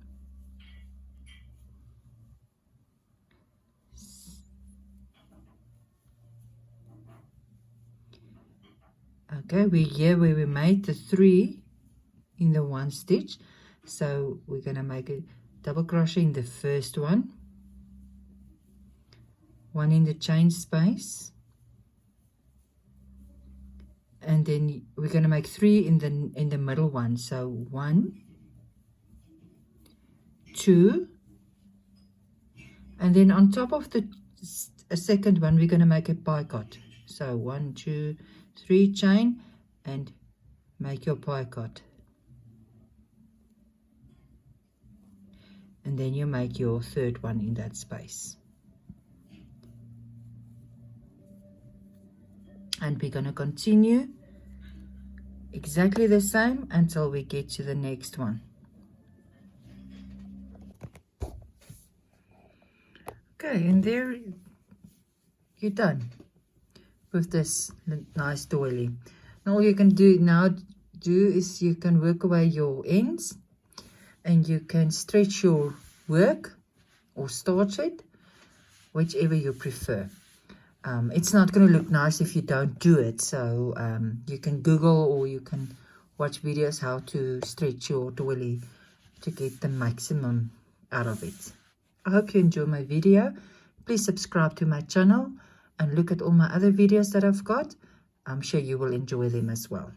Okay, we're here where we made the 3 in the 1 stitch, so we're going to make a double crochet in the first one, 1 in the chain space, and then we're going to make 3 in the middle one, so 1, 2, and then on top of the second one we're going to make a picot, so 1, 2, 3 chain and make your picot, and then you make your third one in that space. And we're going to continue exactly the same until we get to the next one. Okay, and there you're done with this nice doily. Now all you can do is you can work away your ends, and you can stretch your work or starch it, whichever you prefer. It's not going to look nice if you don't do it, so you can Google or you can watch videos how to stretch your doily to get the maximum out of it. I hope you enjoy my video. Please subscribe to my channel and look at all my other videos that I've got. I'm sure you will enjoy them as well.